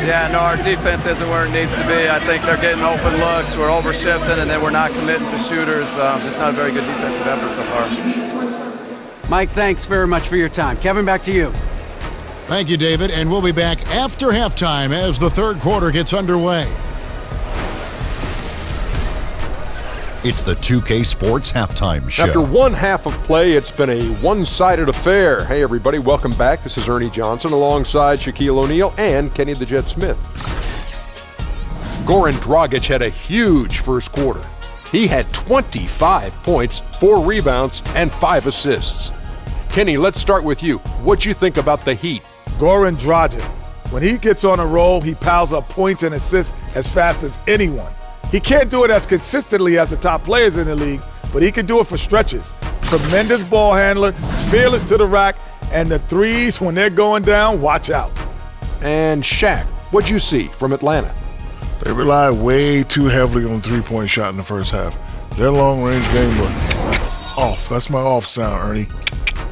Yeah, no, our defense isn't where it needs to be. I think they're getting open looks. We're over-shifting, and then we're not committing to shooters. Just not a very good defensive effort so far. Mike, thanks very much for your time. Kevin, back to you. Thank you, David. And we'll be back after halftime as the third quarter gets underway. It's the 2K Sports Halftime Show. After one half of play, it's been a one-sided affair. Hey, everybody, welcome back. This is Ernie Johnson alongside Shaquille O'Neal and Kenny the Jet Smith. Goran Dragic had a huge first quarter. He had 25 points, 4 rebounds, and 5 assists. Kenny, let's start with you. What'd you think about the Heat? Goran Dragic, when he gets on a roll, he piles up points and assists as fast as anyone. He can't do it as consistently as the top players in the league, but he can do it for stretches. Tremendous ball handler, fearless to the rack, and the threes, when they're going down, watch out. And Shaq, what'd you see from Atlanta? They relied way too heavily on the three-point shot in the first half. Their long-range game was off. That's my off sound, Ernie.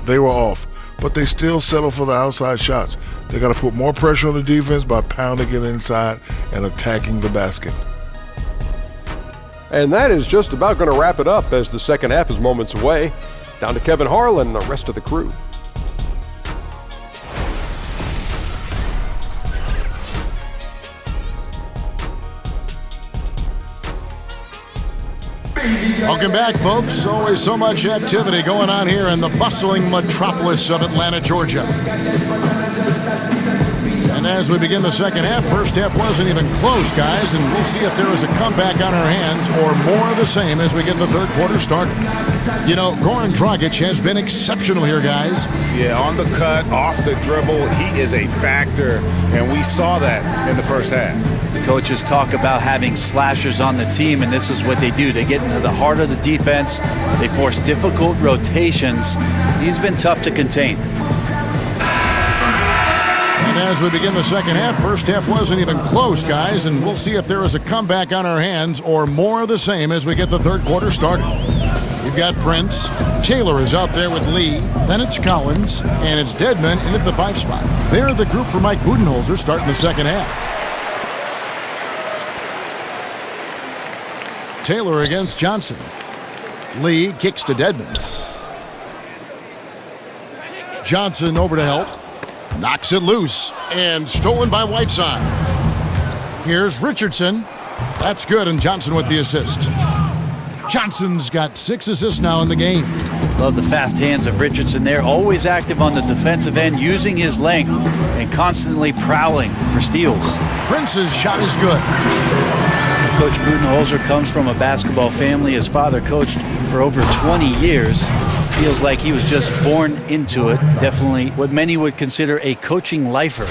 They were off, but they still settle for the outside shots. They got to put more pressure on the defense by pounding it inside and attacking the basket. And that is just about going to wrap it up as the second half is moments away. Down to Kevin Harlan and the rest of the crew. Welcome back, folks. Always so much activity going on here in the bustling metropolis of Atlanta, Georgia. And as we begin the second half, first half wasn't even close, guys, and we'll see if there is a comeback on our hands or more of the same as we get the third quarter started. You know, Goran Dragic has been exceptional here, guys. Yeah, on the cut, off the dribble, he is a factor, and we saw that in the first half. The coaches talk about having slashers on the team, and this is what they do. They get into the heart of the defense. They force difficult rotations. He's been tough to contain. And as we begin the second half, first half wasn't even close, guys, and we'll see if there is a comeback on our hands or more of the same as we get the third quarter started. We've got Prince. Taylor is out there with Lee. Then it's Collins, and it's Dedmon in at the 5 spot. They're the group for Mike Budenholzer starting the second half. Taylor against Johnson. Lee kicks to Dedmon. Johnson over to help. Knocks it loose and stolen by Whiteside. Here's Richardson. That's good, and Johnson with the assist. Johnson's got 6 assists now in the game. Love the fast hands of Richardson there. Always active on the defensive end, using his length and constantly prowling for steals. Prince's shot is good. Coach Budenholzer comes from a basketball family. His father coached for over 20 years. Feels like he was just born into it. Definitely what many would consider a coaching lifer.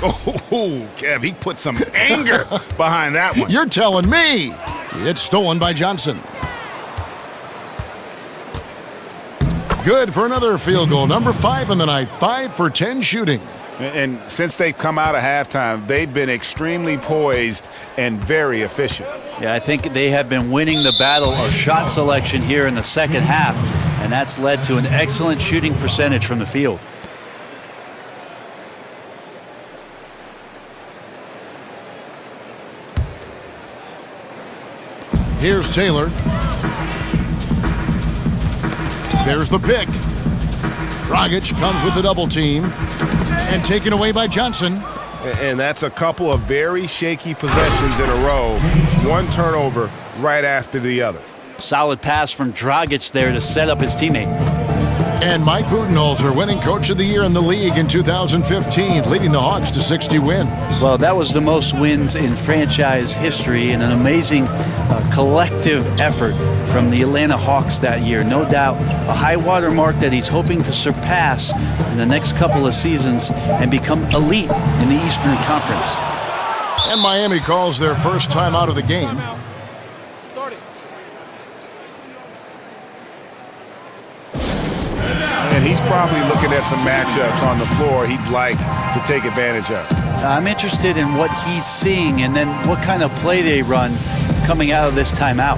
Oh, Kev, he put some anger behind that one. You're telling me. It's stolen by Johnson. Good for another field goal. Number 5 in the night. 5 for 10 shooting. And since they've come out of halftime, they've been extremely poised and very efficient. Yeah, I think they have been winning the battle of shot selection here in the second half, and that's led to an excellent shooting percentage from the field. Here's Taylor. There's the pick. Dragic comes with the double team and taken away by Johnson. And that's a couple of very shaky possessions in a row. One turnover right after the other. Solid pass from Dragic there to set up his teammate. And Mike Budenholzer, winning Coach of the Year in the league in 2015, leading the Hawks to 60 wins. Well, that was the most wins in franchise history and an amazing collective effort from the Atlanta Hawks that year. No doubt a high water mark that he's hoping to surpass in the next couple of seasons and become elite in the Eastern Conference. And Miami calls their first time out of the game. And he's probably looking at some matchups on the floor he'd like to take advantage of. I'm interested in what he's seeing and then what kind of play they run coming out of this timeout.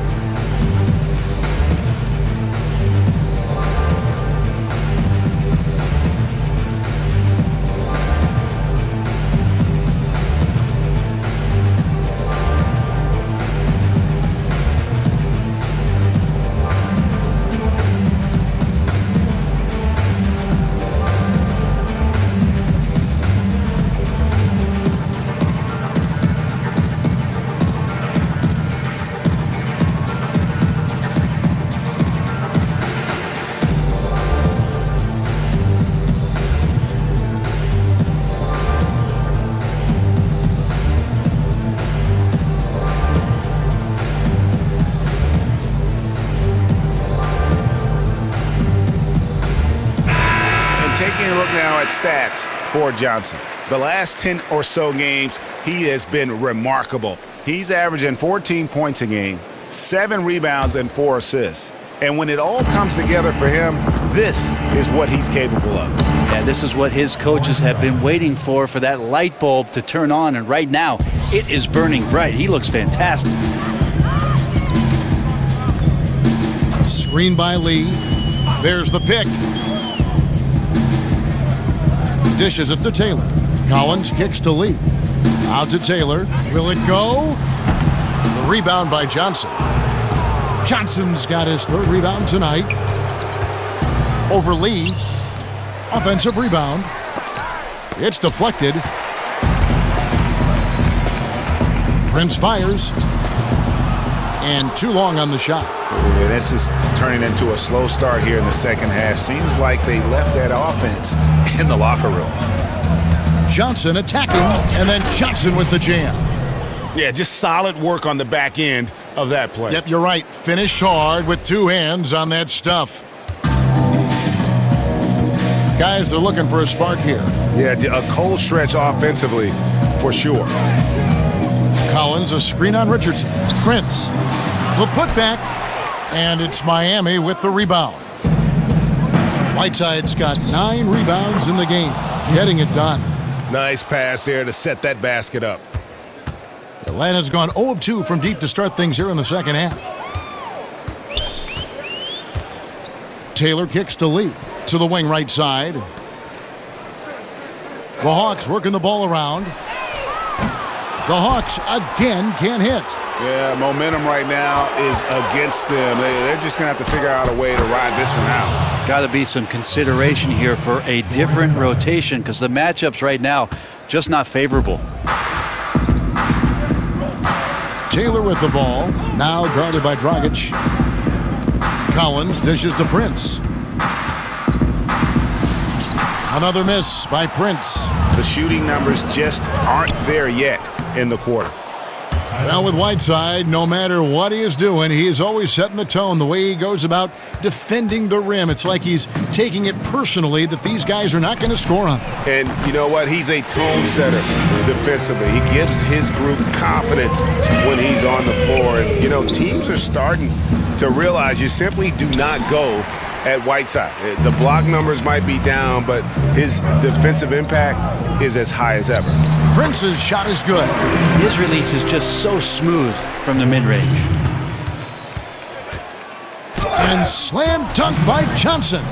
taking a look now at stats for Johnson. The last 10 or so games, he has been remarkable. He's averaging 14 points a game, 7 rebounds, and 4 assists. And when it all comes together for him, this is what he's capable of. Yeah, this is what his coaches have been waiting for that light bulb to turn on. And right now, it is burning bright. He looks fantastic. Screen by Lee. There's the pick. Dishes it to Taylor. Collins kicks to Lee. Out to Taylor. Will it go? The rebound by Johnson. Johnson's got his 3rd rebound tonight. Over Lee. Offensive rebound. It's deflected. Prince fires. And too long on the shot. This is turning into a slow start here in the second half. Seems like they left that offense in the locker room. Johnson attacking, and then Johnson with the jam. Yeah, just solid work on the back end of that play. Yep, you're right. Finished hard with 2 hands on that stuff. Guys are looking for a spark here. Yeah, a cold stretch offensively for sure. Collins, a screen on Richardson. Prince, the putback, and it's Miami with the rebound. Whiteside's got 9 rebounds in the game, getting it done. Nice pass there to set that basket up. Atlanta's gone 0 of 2 from deep to start things here in the second half. Taylor kicks to Lee, to the wing right side. The Hawks working the ball around. The Hawks again can't hit. Yeah, momentum right now is against them. They're just going to have to figure out a way to ride this one out. Got to be some consideration here for a different rotation because the matchups right now just not favorable. Taylor with the ball, now guarded by Dragic. Collins dishes to Prince. Another miss by Prince. The shooting numbers just aren't there yet in the quarter. Now with Whiteside, no matter what he is doing, he is always setting the tone. The way he goes about defending the rim, it's like he's taking it personally that these guys are not going to score on him. And you know what? He's a tone setter defensively. He gives his group confidence when he's on the floor. And, you know, teams are starting to realize you simply do not go at Whiteside. The block numbers might be down, but his defensive impact is as high as ever. Prince's shot is good. His release is just so smooth from the mid-range. And slam dunk by Johnson.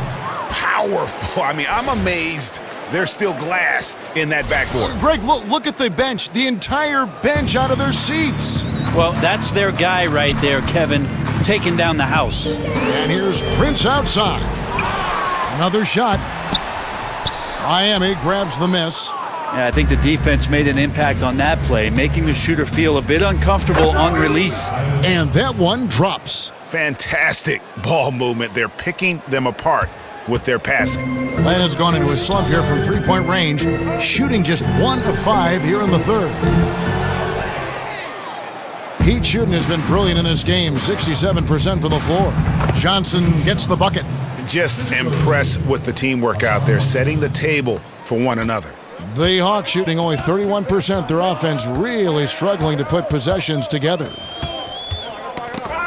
Powerful. I mean, I'm amazed there's still glass in that backboard. Greg, look at the bench. The entire bench out of their seats. Well, that's their guy right there, Kevin, taking down the house. And here's Prince outside. Another shot. Miami grabs the miss. Yeah, I think the defense made an impact on that play, making the shooter feel a bit uncomfortable on release. And that one drops. Fantastic ball movement. They're picking them apart with their passing. Atlanta's gone into a slump here from three-point range, shooting just 1 of 5 here in the third. Heat shooting has been brilliant in this game, 67% from the floor. Johnson gets the bucket. Just impressed with the teamwork out there, setting the table for one another. The Hawks shooting only 31%. Their offense really struggling to put possessions together.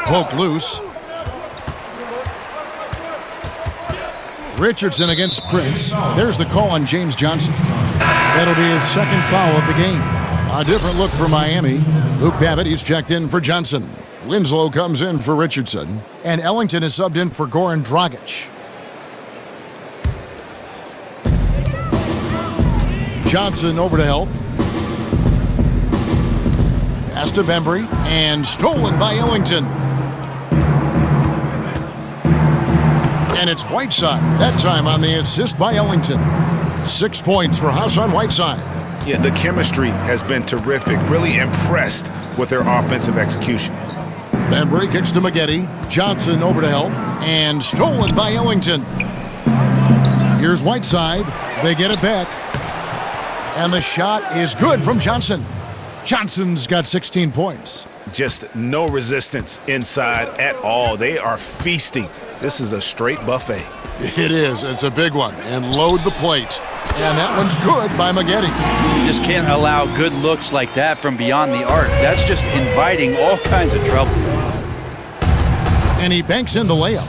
Poked loose. Richardson against Prince. There's the call on James Johnson. That'll be his second foul of the game. A different look for Miami. Luke Babbitt, he's checked in for Johnson. Winslow comes in for Richardson. And Ellington is subbed in for Goran Dragic. Johnson over to help. Pass to Bembry. And stolen by Ellington. And it's Whiteside, that time on the assist by Ellington. 6 points for Hassan Whiteside. Yeah, the chemistry has been terrific. Really impressed with their offensive execution. Bembry kicks to Maggette. Johnson over to help. And stolen by Ellington. Here's Whiteside. They get it back. And the shot is good from Johnson. Johnson's got 16 points. just no resistance inside at all. They are feasting. This is a straight buffet. It is. It's a big one. And load the plate. And that one's good by Maggette. You just can't allow good looks like that from beyond the arc. That's just inviting all kinds of trouble. And he banks in the layup.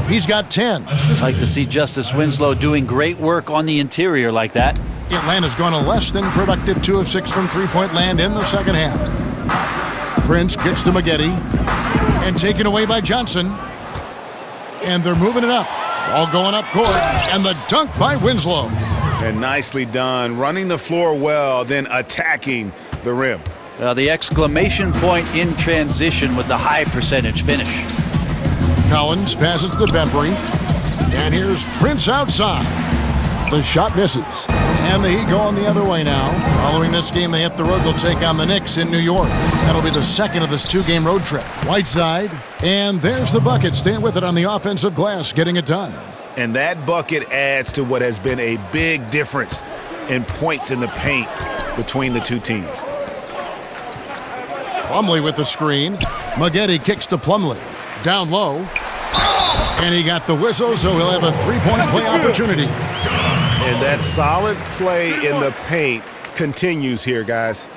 He's got 10. I'd like to see Justice Winslow doing great work on the interior like that. Atlanta's gone a less than productive 2 of 6 from three-point land in the second half. Prince kicks to Maggette. And taken away by Johnson. And they're moving it up. All going up court. And the dunk by Winslow. And nicely done. Running the floor well, then attacking the rim. The exclamation point in transition with the high percentage finish. Collins passes to Bembry. And here's Prince outside. The shot misses. And the Heat going the other way now. Following this game, they hit the road. They'll take on the Knicks in New York. That'll be the second of this 2-game road trip. Whiteside. And there's the bucket. Staying with it on the offensive glass, getting it done. And that bucket adds to what has been a big difference in points in the paint between the two teams. Plumlee with the screen. Maggette kicks to Plumlee. Down low. And he got the whistle, so he'll have a three-point play opportunity. And that solid play in the paint continues here, guys.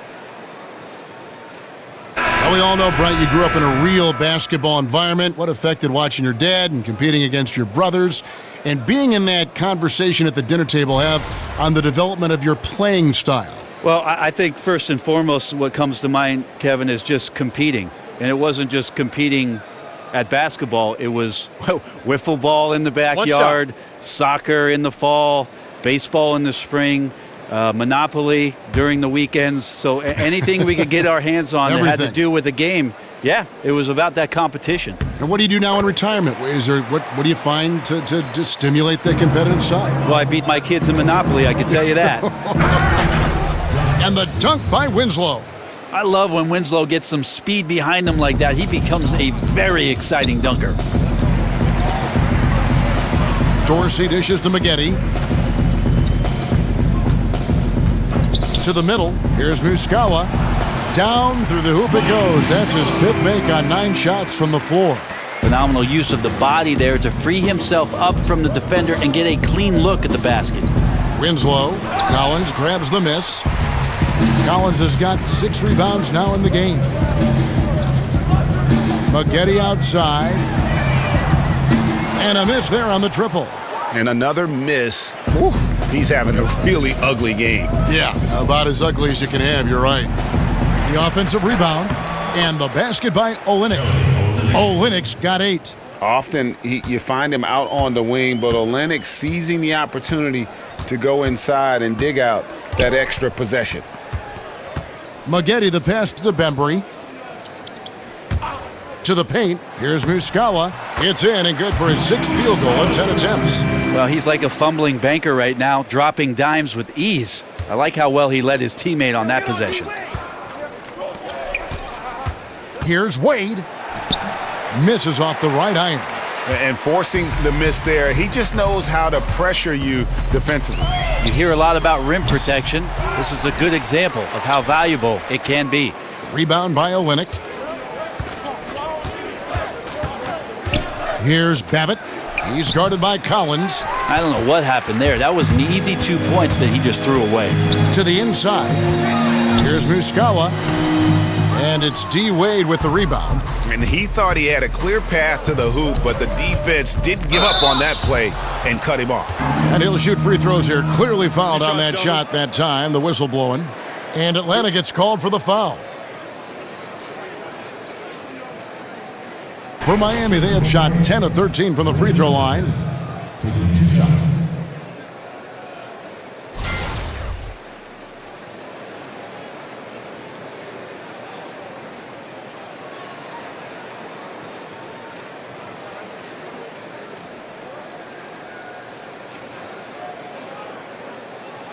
Well, we all know, Bright, you grew up in a real basketball environment. What affected watching your dad and competing against your brothers and being in that conversation at the dinner table have on the development of your playing style? Well, I think first and foremost what comes to mind, Kevin, is just competing. And it wasn't just competing at basketball. It was wiffle ball in the backyard, soccer in the fall, baseball in the spring, Monopoly during the weekends. So anything we could get our hands on that had to do with the game, yeah, it was about that competition. And what do you do now in retirement? Is there what do you find to stimulate the competitive side? Well, I beat my kids in Monopoly, I can tell you that. And the dunk by Winslow. I love when Winslow gets some speed behind him like that. He becomes a very exciting dunker. Dorsey dishes to Maggette. To the middle. Here's Muscala. Down through the hoop it goes. That's his 5th make on 9 shots from the floor. Phenomenal use of the body there to free himself up from the defender and get a clean look at the basket. Winslow. Collins grabs the miss. Collins has got 6 rebounds now in the game. Maggette outside. And a miss there on the triple. And another miss. Whew. He's having a really ugly game. Yeah, about as ugly as you can have, you're right. The offensive rebound and the basket by Olynyk. Olynyk's got 8. Often you find him out on the wing, but Olynyk seizing the opportunity to go inside and dig out that extra possession. Maggette the pass to Bembry. To the paint. Here's Muscala. It's in and good for his 6th field goal in 10 attempts. Well, he's like a fumbling banker right now, dropping dimes with ease. I like how well he led his teammate on that possession. Here's Wade. Misses off the right iron. And forcing the miss there, he just knows how to pressure you defensively. You hear a lot about rim protection. This is a good example of how valuable it can be. Rebound by Olynyk. Here's Babbitt. He's guarded by Collins. I don't know what happened there. That was an easy 2 points that he just threw away. To the inside. Here's Muscala. And it's D. Wade with the rebound. And he thought he had a clear path to the hoop, but the defense didn't give up on that play and cut him off. And he'll shoot free throws here. Clearly fouled on that shot that time. The whistle blowing. And Atlanta gets called for the foul. For Miami, they have shot 10 of 13 from the free throw line.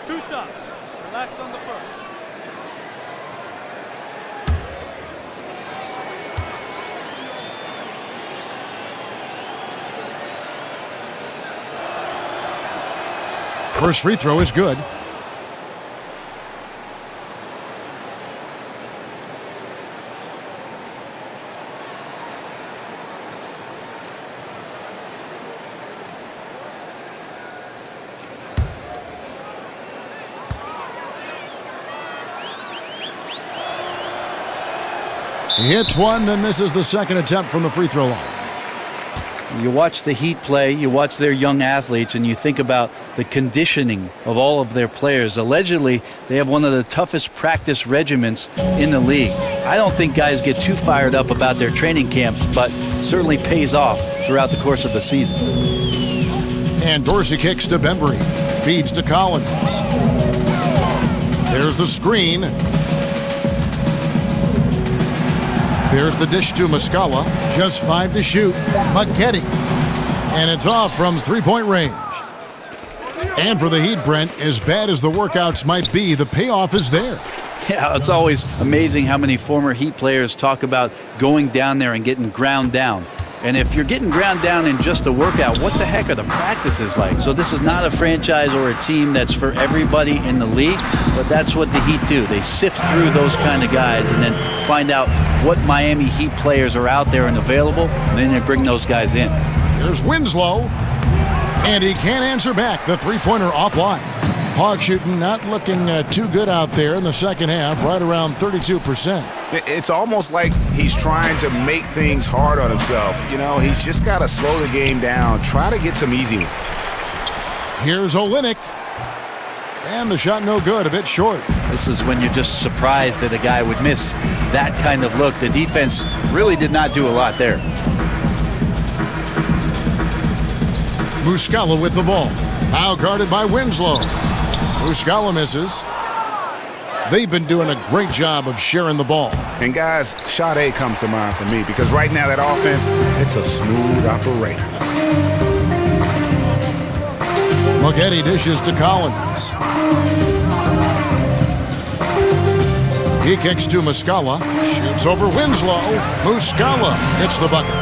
Two shots. Relax on the first. First free throw is good. He hits one, then misses the second attempt from the free throw line. You watch the Heat play, you watch their young athletes, and you think about the conditioning of all of their players. Allegedly, they have one of the toughest practice regimens in the league. I don't think guys get too fired up about their training camps, but certainly pays off throughout the course of the season. And Dorsey kicks to Bembry, feeds to Collins. There's the screen. There's the dish to Muscala. Just 5 to shoot. Muschietti. And it's off from three-point range. And for the Heat, Brent, as bad as the workouts might be, the payoff is there. Yeah, it's always amazing how many former Heat players talk about going down there and getting ground down. And if you're getting ground down in just a workout, what the heck are the practices like? So this is not a franchise or a team that's for everybody in the league, but that's what the Heat do. They sift through those kind of guys and then find out what Miami Heat players are out there and available, and then they bring those guys in. Here's Winslow, and he can't answer back. The three-pointer offline. Hawk shooting not looking too good out there in the second half, right around 32%. It's almost like he's trying to make things hard on himself. You know, he's just got to slow the game down, try to get some easy ones. Here's Olynyk. And the shot no good, a bit short. This is when you're just surprised that a guy would miss that kind of look. The defense really did not do a lot there. Muscala with the ball. Now guarded by Winslow. Muscala misses. They've been doing a great job of sharing the ball. And guys, Sade comes to mind for me because right now that offense, it's a smooth operator. Muschietti dishes to Collins. He kicks to Muscala. Shoots over Winslow. Muscala hits the bucket.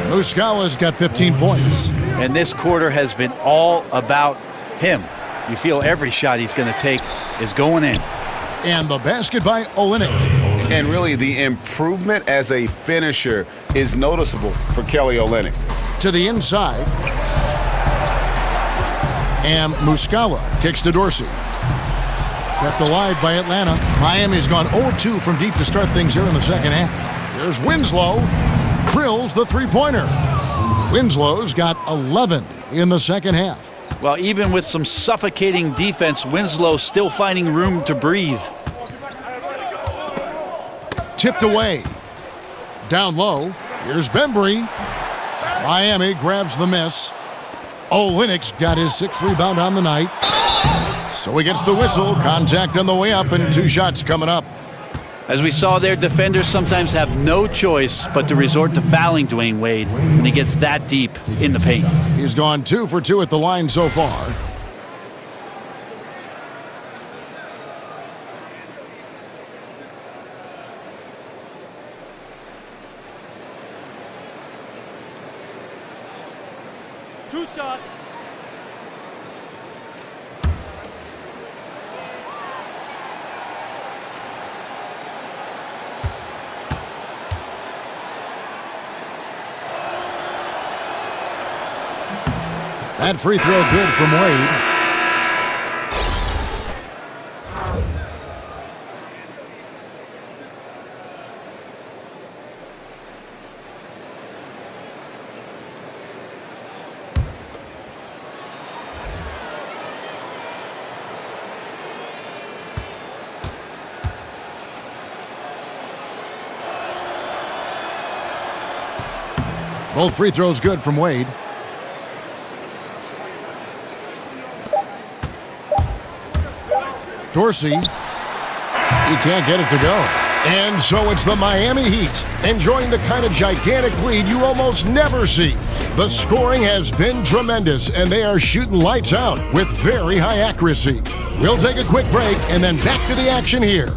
Muscala's got 15 points. And this quarter has been all about him. You feel every shot he's going to take is going in. And the basket by Olynyk. And really, the improvement as a finisher is noticeable for Kelly Olynyk. To the inside. And Muscala kicks to Dorsey. Kept alive by Atlanta. Miami's gone 0-2 from deep to start things here in the second half. Here's Winslow. Drills the three-pointer. Winslow's got 11 in the second half. Well, even with some suffocating defense, Winslow still finding room to breathe. Tipped away. Down low. Here's Bembry. Miami grabs the miss. Olynyk's got his 6th rebound on the night. So he gets the whistle. Contact on the way up and 2 shots coming up. As we saw there, defenders sometimes have no choice but to resort to fouling Dwayne Wade when he gets that deep in the paint. He's gone 2 for 2 at the line so far. Two shot. That free throw good from Wade. Both free throws good from Wade. Dorsey, he can't get it to go. And so it's the Miami Heat enjoying the kind of gigantic lead you almost never see. The scoring has been tremendous, and they are shooting lights out with very high accuracy. We'll take a quick break and then back to the action here.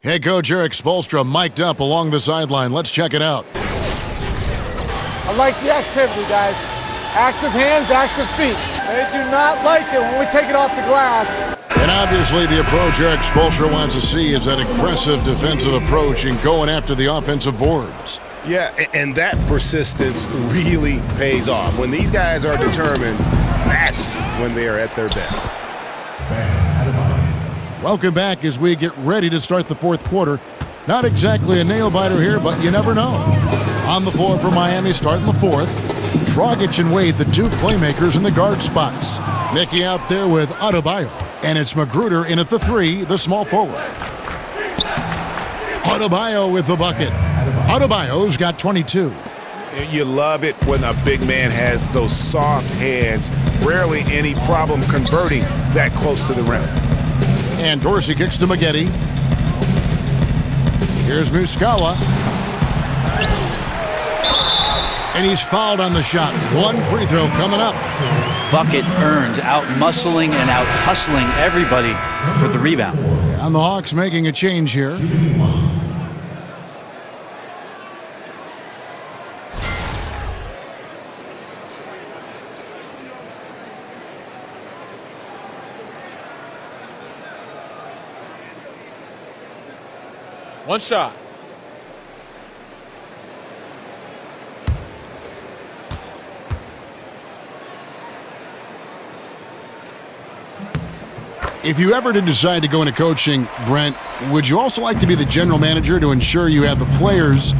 Head coach Eric Spoelstra mic'd up along the sideline. Let's check it out. I like the activity, guys. Active hands, active feet. They do not like it when we take it off the glass. And obviously the approach Eric Spoelstra wants to see is that aggressive defensive approach and going after the offensive boards. Yeah, and that persistence really pays off. When these guys are determined, that's when they are at their best. Welcome back as we get ready to start the fourth quarter. Not exactly a nail-biter here, but you never know. On the floor for Miami, starting the fourth. Dragic and Wade, the two playmakers in the guard spots. Mickey out there with Adebayo. And it's Magruder in at the three, the small forward. Adebayo with the bucket. Adebayo's got 22. You love it when a big man has those soft hands. Rarely any problem converting that close to the rim. And Dorsey kicks to Maggette. Here's Muscala. And he's fouled on the shot. One free throw coming up. Bucket earned, out-muscling and out-hustling everybody for the rebound. And the Hawks making a change here. One shot. If you ever did decide to go into coaching, Brent, would you also like to be the general manager to ensure you have the players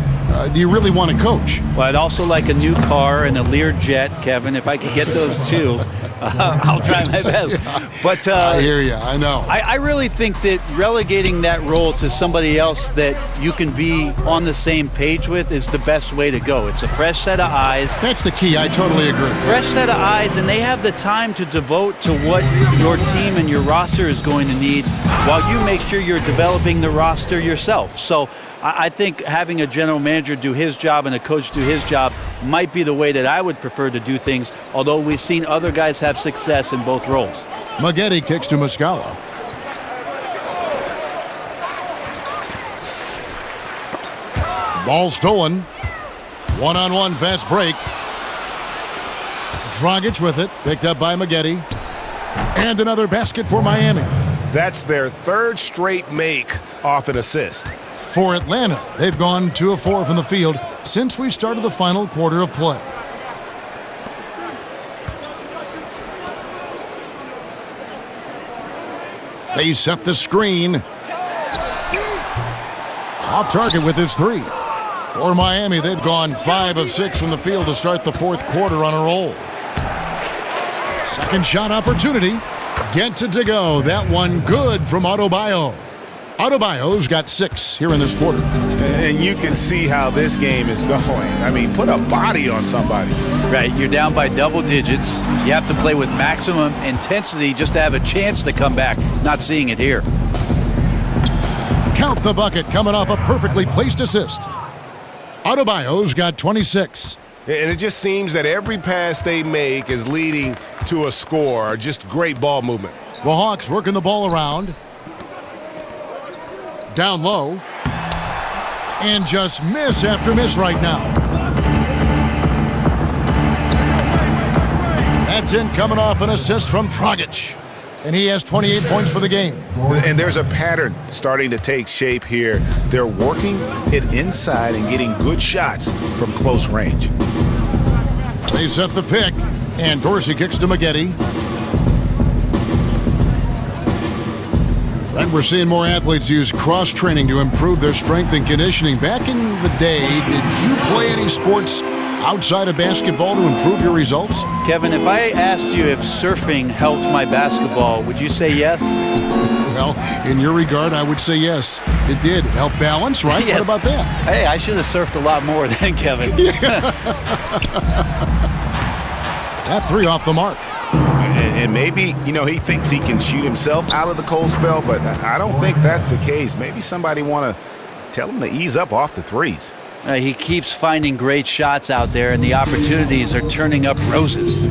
do you really want to coach? Well, I'd also like a new car and a Learjet, Kevin. If I could get those two, I'll try my best. But I hear you. I know. I really think that relegating that role to somebody else that you can be on the same page with is the best way to go. It's a fresh set of eyes. That's the key. I totally agree. Fresh set of eyes, and they have the time to devote to what your team and your roster is going to need while you make sure you're developing the roster yourself. So I think having a general manager do his job and a coach do his job might be the way that I would prefer to do things, although we've seen other guys have success in both roles. Maggette kicks to Muscala. Ball stolen. One-on-one fast break. Dragic with it, picked up by Maggette. And another basket for Miami. That's their third straight make off an assist. For Atlanta, they've gone 2 of 4 from the field since we started the final quarter of play. They set the screen. Off target with his three. For Miami, they've gone 5 of 6 from the field to start the fourth quarter on a roll. Second shot opportunity. Gets it to go. That one good from Adebayo. Adebayo's got 6 here in this quarter. And you can see how this game is going. I mean, put a body on somebody. Right, you're down by double digits. You have to play with maximum intensity just to have a chance to come back. Not seeing it here. Count the bucket coming off a perfectly placed assist. Adebayo's got 26. And it just seems that every pass they make is leading to a score. Just great ball movement. The Hawks working the ball around. Down low. And just miss after miss right now. That's in coming off an assist from Dragic. And he has 28 points for the game. And there's a pattern starting to take shape here. They're working it inside and getting good shots from close range. They set the pick. And Dorsey kicks to Maggette. And we're seeing more athletes use cross-training to improve their strength and conditioning. Back in the day, did you play any sports outside of basketball to improve your results? Kevin, if I asked you if surfing helped my basketball, would you say yes? Well, in your regard, I would say yes. It did help balance, right? Yes. What about that? Hey, I should have surfed a lot more than Kevin. That three off the mark. And maybe, he thinks he can shoot himself out of the cold spell, but I don't think that's the case. Maybe somebody want to tell him to ease up off the threes. He keeps finding great shots out there, and the opportunities are turning up roses.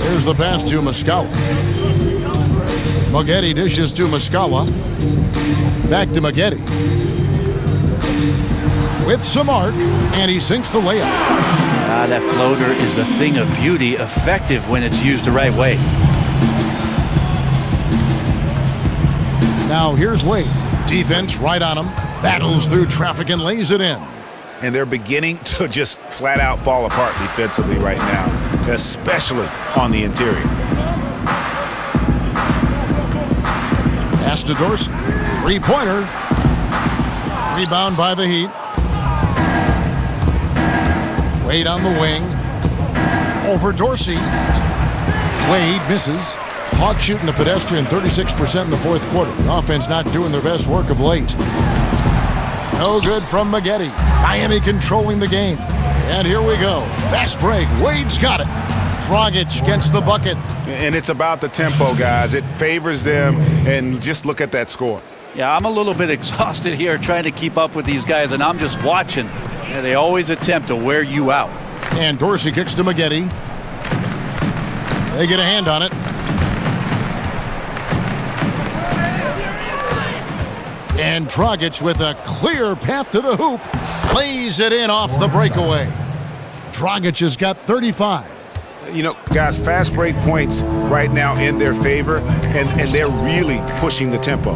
Here's the pass to Muscala. Maggette dishes to Muscala. Back to Maggette. With some arc, and he sinks the layup. That floater is a thing of beauty, effective when it's used the right way. Now here's Wade. Defense right on him. Battles through traffic and lays it in. And they're beginning to just flat out fall apart defensively right now, especially on the interior. Pass to Dorsey. Three-pointer. Rebound by the Heat. Wade on the wing. Over Dorsey. Wade misses. Hawks shooting the pedestrian 36% in the fourth quarter. The offense not doing their best work of late. No good from Maggette. Miami controlling the game. And here we go. Fast break. Wade's got it. Dragic against the bucket. And it's about the tempo, guys. It favors them. And just look at that score. Yeah, I'm a little bit exhausted here trying to keep up with these guys, and I'm just watching. Yeah, they always attempt to wear you out. And Dorsey kicks to Maggette. They get a hand on it. And Dragic with a clear path to the hoop. Lays it in off the breakaway. Dragic has got 35. You know, guys, fast break points right now in their favor, and they're really pushing the tempo.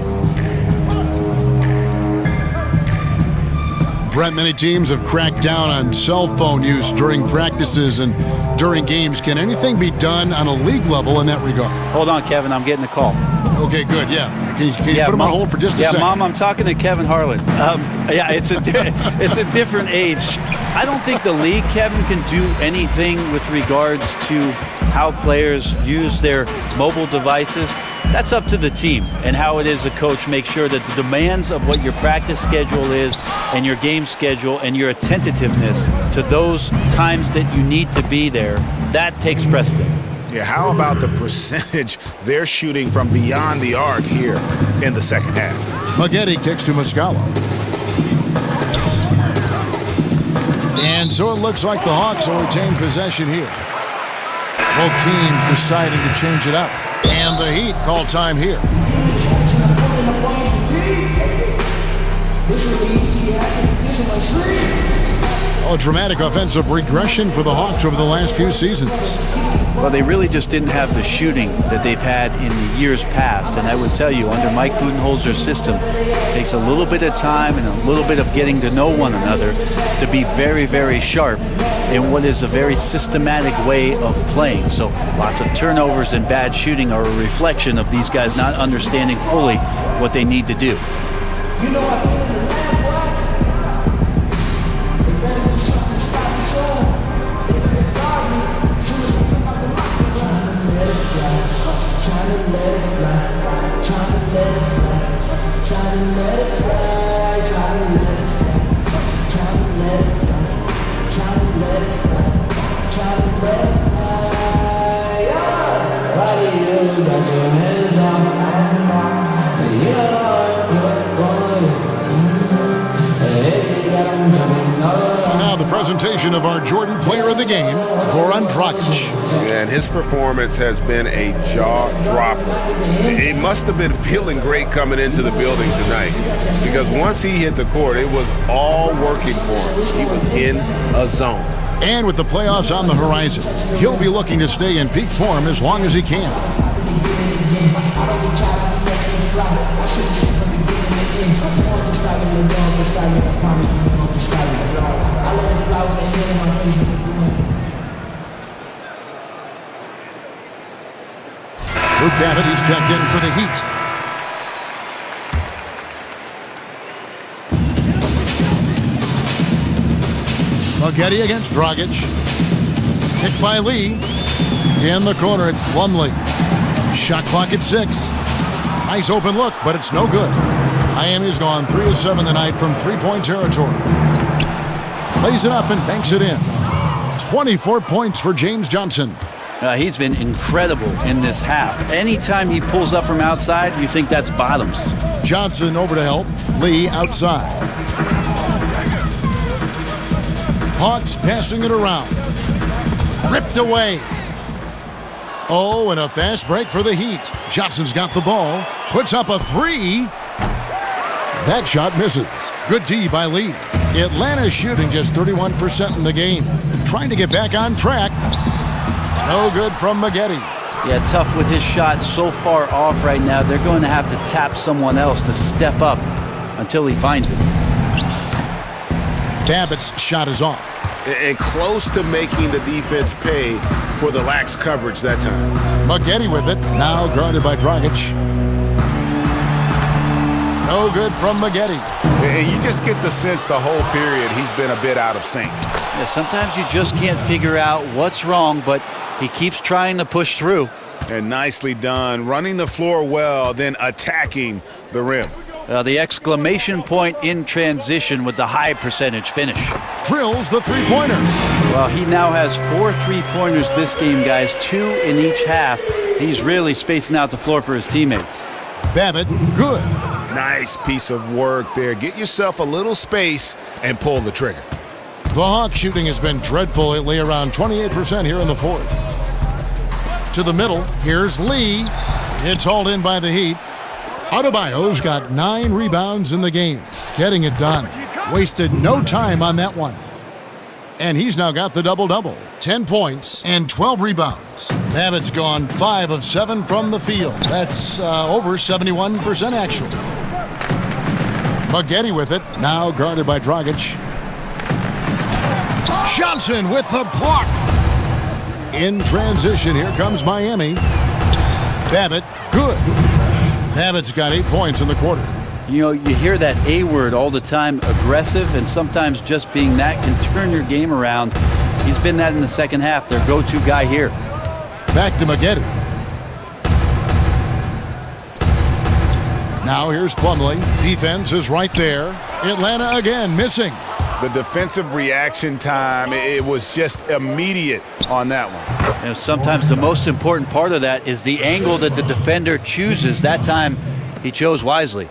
Brent, many teams have cracked down on cell phone use during practices and during games. Can anything be done on a league level in that regard? Hold on, Kevin. I'm getting a call. Okay, good. Yeah. Can you put him on hold for just a second? Yeah, Mom, I'm talking to Kevin Harlan. Yeah, it's a different age. I don't think the league, Kevin, can do anything with regards to how players use their mobile devices. That's up to the team and how it is a coach make sure that the demands of what your practice schedule is and your game schedule and your attentiveness to those times that you need to be there, that takes precedent. Yeah, how about the percentage they're shooting from beyond the arc here in the second half? Maggette kicks to Muscala. And so it looks like the Hawks will retain possession here. Both teams deciding to change it up. And the Heat call time here. A dramatic offensive regression for the Hawks over the last few seasons. Well, they really just didn't have the shooting that they've had in the years past. And I would tell you, under Mike Budenholzer's system, it takes a little bit of time and a little bit of getting to know one another to be very, very sharp in what is a very systematic way of playing. So lots of turnovers and bad shooting are a reflection of these guys not understanding fully what they need to do. Now the presentation of our Jordan Player of the Game, Goran Dragic. And his performance has been a jaw dropper. He must have been feeling great coming into the building tonight, because once he hit the court, it was all working for him. He was in a zone. And with the playoffs on the horizon, he'll be looking to stay in peak form as long as he can. Luke Babbitt, he's checked in for the Heat. Maggette against Dragic. Kicked by Lee. In the corner, it's Plumlee. Shot clock at 6. Nice open look, but it's no good. Miami's gone 3 of 7 tonight from three-point territory. Plays it up and banks it in. 24 points for James Johnson. He's been incredible in this half. Anytime he pulls up from outside, you think that's bottoms. Johnson over to help. Lee outside. Hawks passing it around. Ripped away. Oh, and a fast break for the Heat. Johnson's got the ball. Puts up a 3. That shot misses. Good D by Lee. Atlanta shooting just 31% in the game. Trying to get back on track. No good from Maggette. Yeah, Tough with his shot so far off right now, they're going to have to tap someone else to step up until he finds it. Babbitt's shot is off. And close to making the defense pay for the lax coverage that time. Maggette with it, now guarded by Dragic. No good from Maggette. And you just get the sense the whole period he's been a bit out of sync. Yeah, sometimes you just can't figure out what's wrong, but he keeps trying to push through. And nicely done, running the floor well, then attacking the rim. The exclamation point in transition with the high percentage finish. Drills the three-pointer. Well, he now has 4 3-pointers this game, guys, 2 in each half. He's really spacing out the floor for his teammates. Babbitt, good. Nice piece of work there. Get yourself a little space and pull the trigger. The Hawks shooting has been dreadful lately, around 28% here in the fourth. To the middle, here's Lee. It's hauled in by the Heat. Adebayo's got 9 rebounds in the game, getting it done. Wasted no time on that one. And he's now got the double-double, 10 points and 12 rebounds. Babbitt's gone 5 of 7 from the field. That's over 71% actually. Maggette with it, now guarded by Dragic. Johnson with the block. In transition, here comes Miami. Babbitt, good. Babbitt's got 8 points in the quarter. You know, you hear that A word all the time, aggressive, and sometimes just being that can turn your game around. He's been that in the second half, their go-to guy here. Back to Maggette. Now here's Plumlee. Defense is right there. Atlanta again missing. The defensive reaction time, it was just immediate on that one. And sometimes the most important part of that is the angle that the defender chooses. That time, he chose wisely.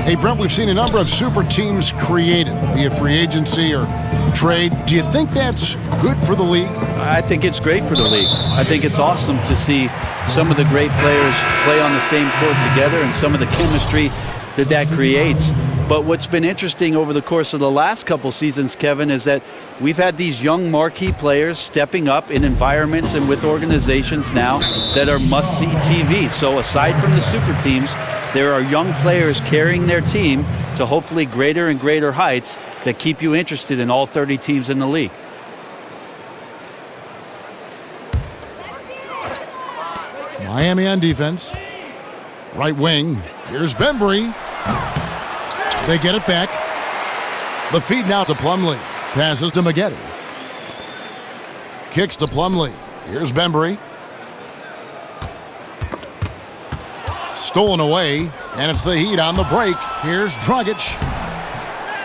Hey, Brent, we've seen a number of super teams created via free agency or trade. Do you think that's good for the league? I think it's great for the league. I think it's awesome to see some of the great players play on the same court together and some of the chemistry that creates. But what's been interesting over the course of the last couple seasons, Kevin, is that we've had these young marquee players stepping up in environments and with organizations now that are must-see TV. So aside from the super teams, there are young players carrying their team to hopefully greater and greater heights that keep you interested in all 30 teams in the league. Miami on defense. Right wing. Here's Bembry. They get it back. The feed now to Plumlee. Passes to Maggette. Kicks to Plumlee. Here's Bembry. Stolen away, and it's the Heat on the break. Here's Dragic.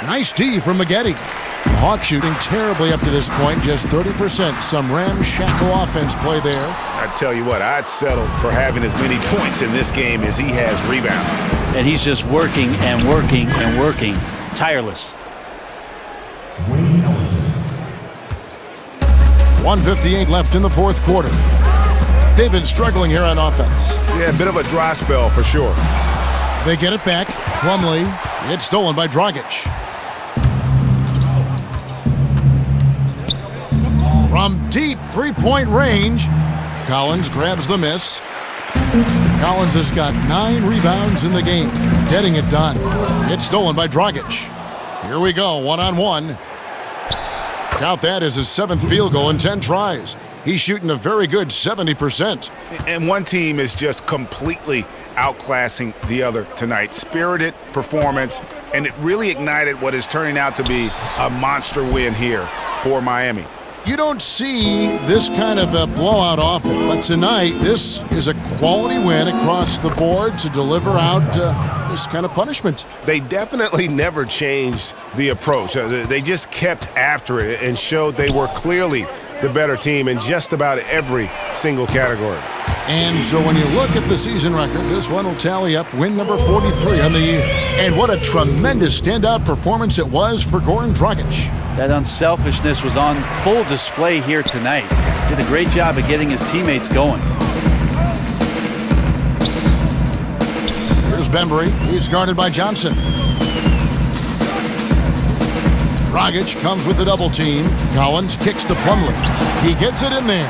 Nice D from Maggette. The Hawks shooting terribly up to this point, just 30%. Some ramshackle offense play there. I tell you what, I'd settle for having as many points in this game as he has rebounds. And he's just working and working and working, tireless. 1:58 left in the fourth quarter. They've been struggling here on offense. Yeah, a bit of a dry spell for sure. They get it back. Plumlee. It's stolen by Dragic. From deep three-point range, Collins grabs the miss. Collins has got 9 rebounds in the game, getting it done. It's stolen by Dragic. Here we go, one-on-one. Count that as his 7th field goal in 10 tries. He's shooting a very good 70%. And one team is just completely outclassing the other tonight. Spirited performance, and it really ignited what is turning out to be a monster win here for Miami. You don't see this kind of a blowout often, but tonight this is a quality win across the board to deliver out this kind of punishment. They definitely never changed the approach. They just kept after it and showed they were clearly the better team in just about every single category. And so when you look at the season record, this one will tally up win number 43 on the year. And what a tremendous standout performance it was for Goran Dragic. That unselfishness was on full display here tonight. Did a great job of getting his teammates going. Here's Bembry. He's guarded by Johnson. Dragic comes with the double team. Collins kicks to Plumlee. He gets it in there.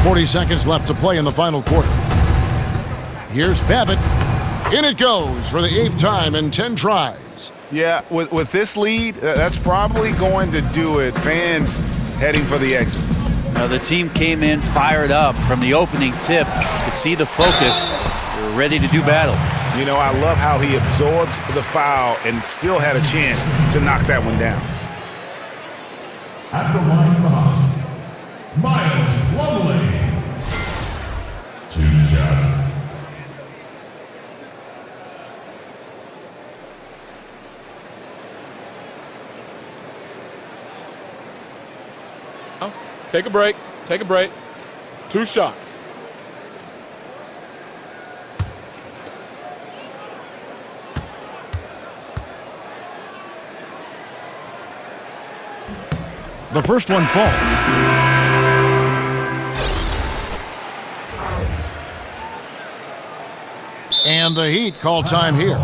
40 seconds left to play in the final quarter. Here's Babbitt. In it goes for the 8th time in 10 tries. Yeah, with this lead, that's probably going to do it. Fans heading for the exits. Now the team came in fired up from the opening tip. You could see the focus. They're ready to do battle. You know, I love how he absorbs the foul and still had a chance to knock that one down. At the line of the Hawks, Miles Plumlee. 2 shots. Take a break. Take a break. 2 shots. The first one falls. And the Heat call time here.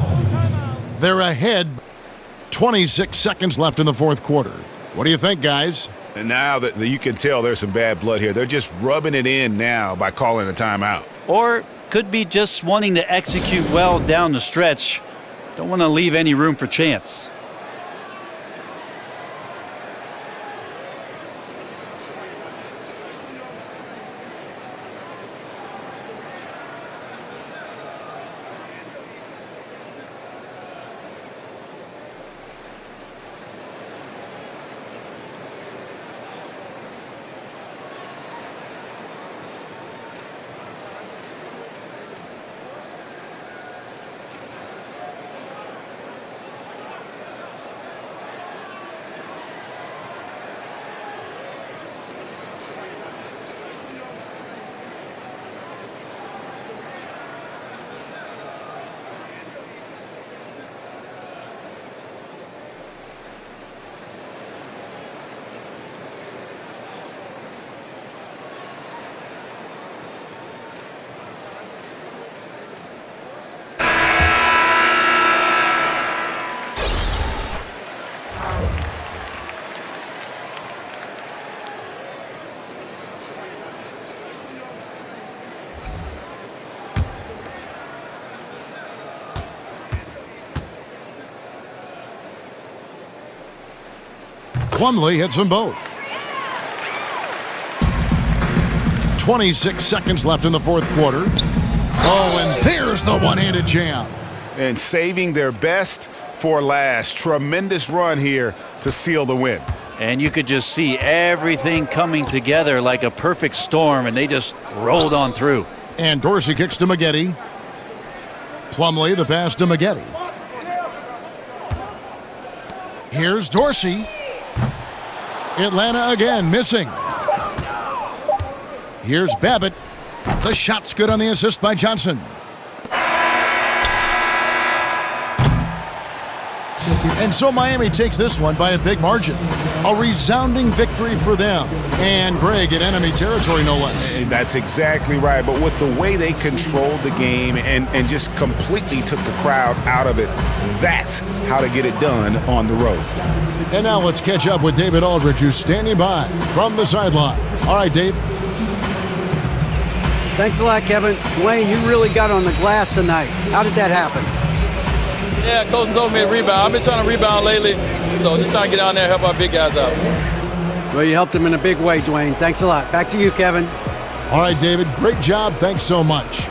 They're ahead. 26 seconds left in the fourth quarter. What do you think, guys? And now that you can tell there's some bad blood here. They're just rubbing it in now by calling a timeout. Or could be just wanting to execute well down the stretch. Don't want to leave any room for chance. Plumlee hits them both. 26 seconds left in the fourth quarter. Oh, and there's the one-handed jam. And saving their best for last. Tremendous run here to seal the win. And you could just see everything coming together like a perfect storm, and they just rolled on through. And Dorsey kicks to Maggette. Plumlee, the pass to Maggette. Here's Dorsey. Atlanta again, missing. Here's Babbitt. The shot's good on the assist by Johnson. And so Miami takes this one by a big margin. A resounding victory for them. And Greg in enemy territory, no less. And that's exactly right. But with the way they controlled the game and just completely took the crowd out of it, that's how to get it done on the road. And now let's catch up with David Aldridge, who's standing by from the sideline. All right, Dave. Thanks a lot, Kevin. Dwayne, you really got on the glass tonight. How did that happen? Yeah, Coach told me to rebound. I've been trying to rebound lately, so just trying to get down there and help our big guys out. Well, you helped him in a big way, Dwayne. Thanks a lot. Back to you, Kevin. All right, David, great job. Thanks so much.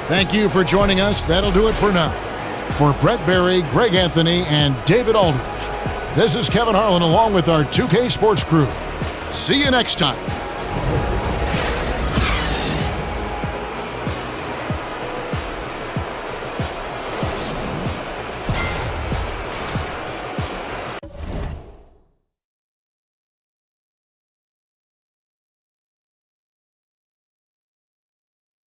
Thank you for joining us. That'll do it for now. For Brett Berry, Greg Anthony, and David Aldridge, this is Kevin Harlan along with our 2K Sports crew. See you next time.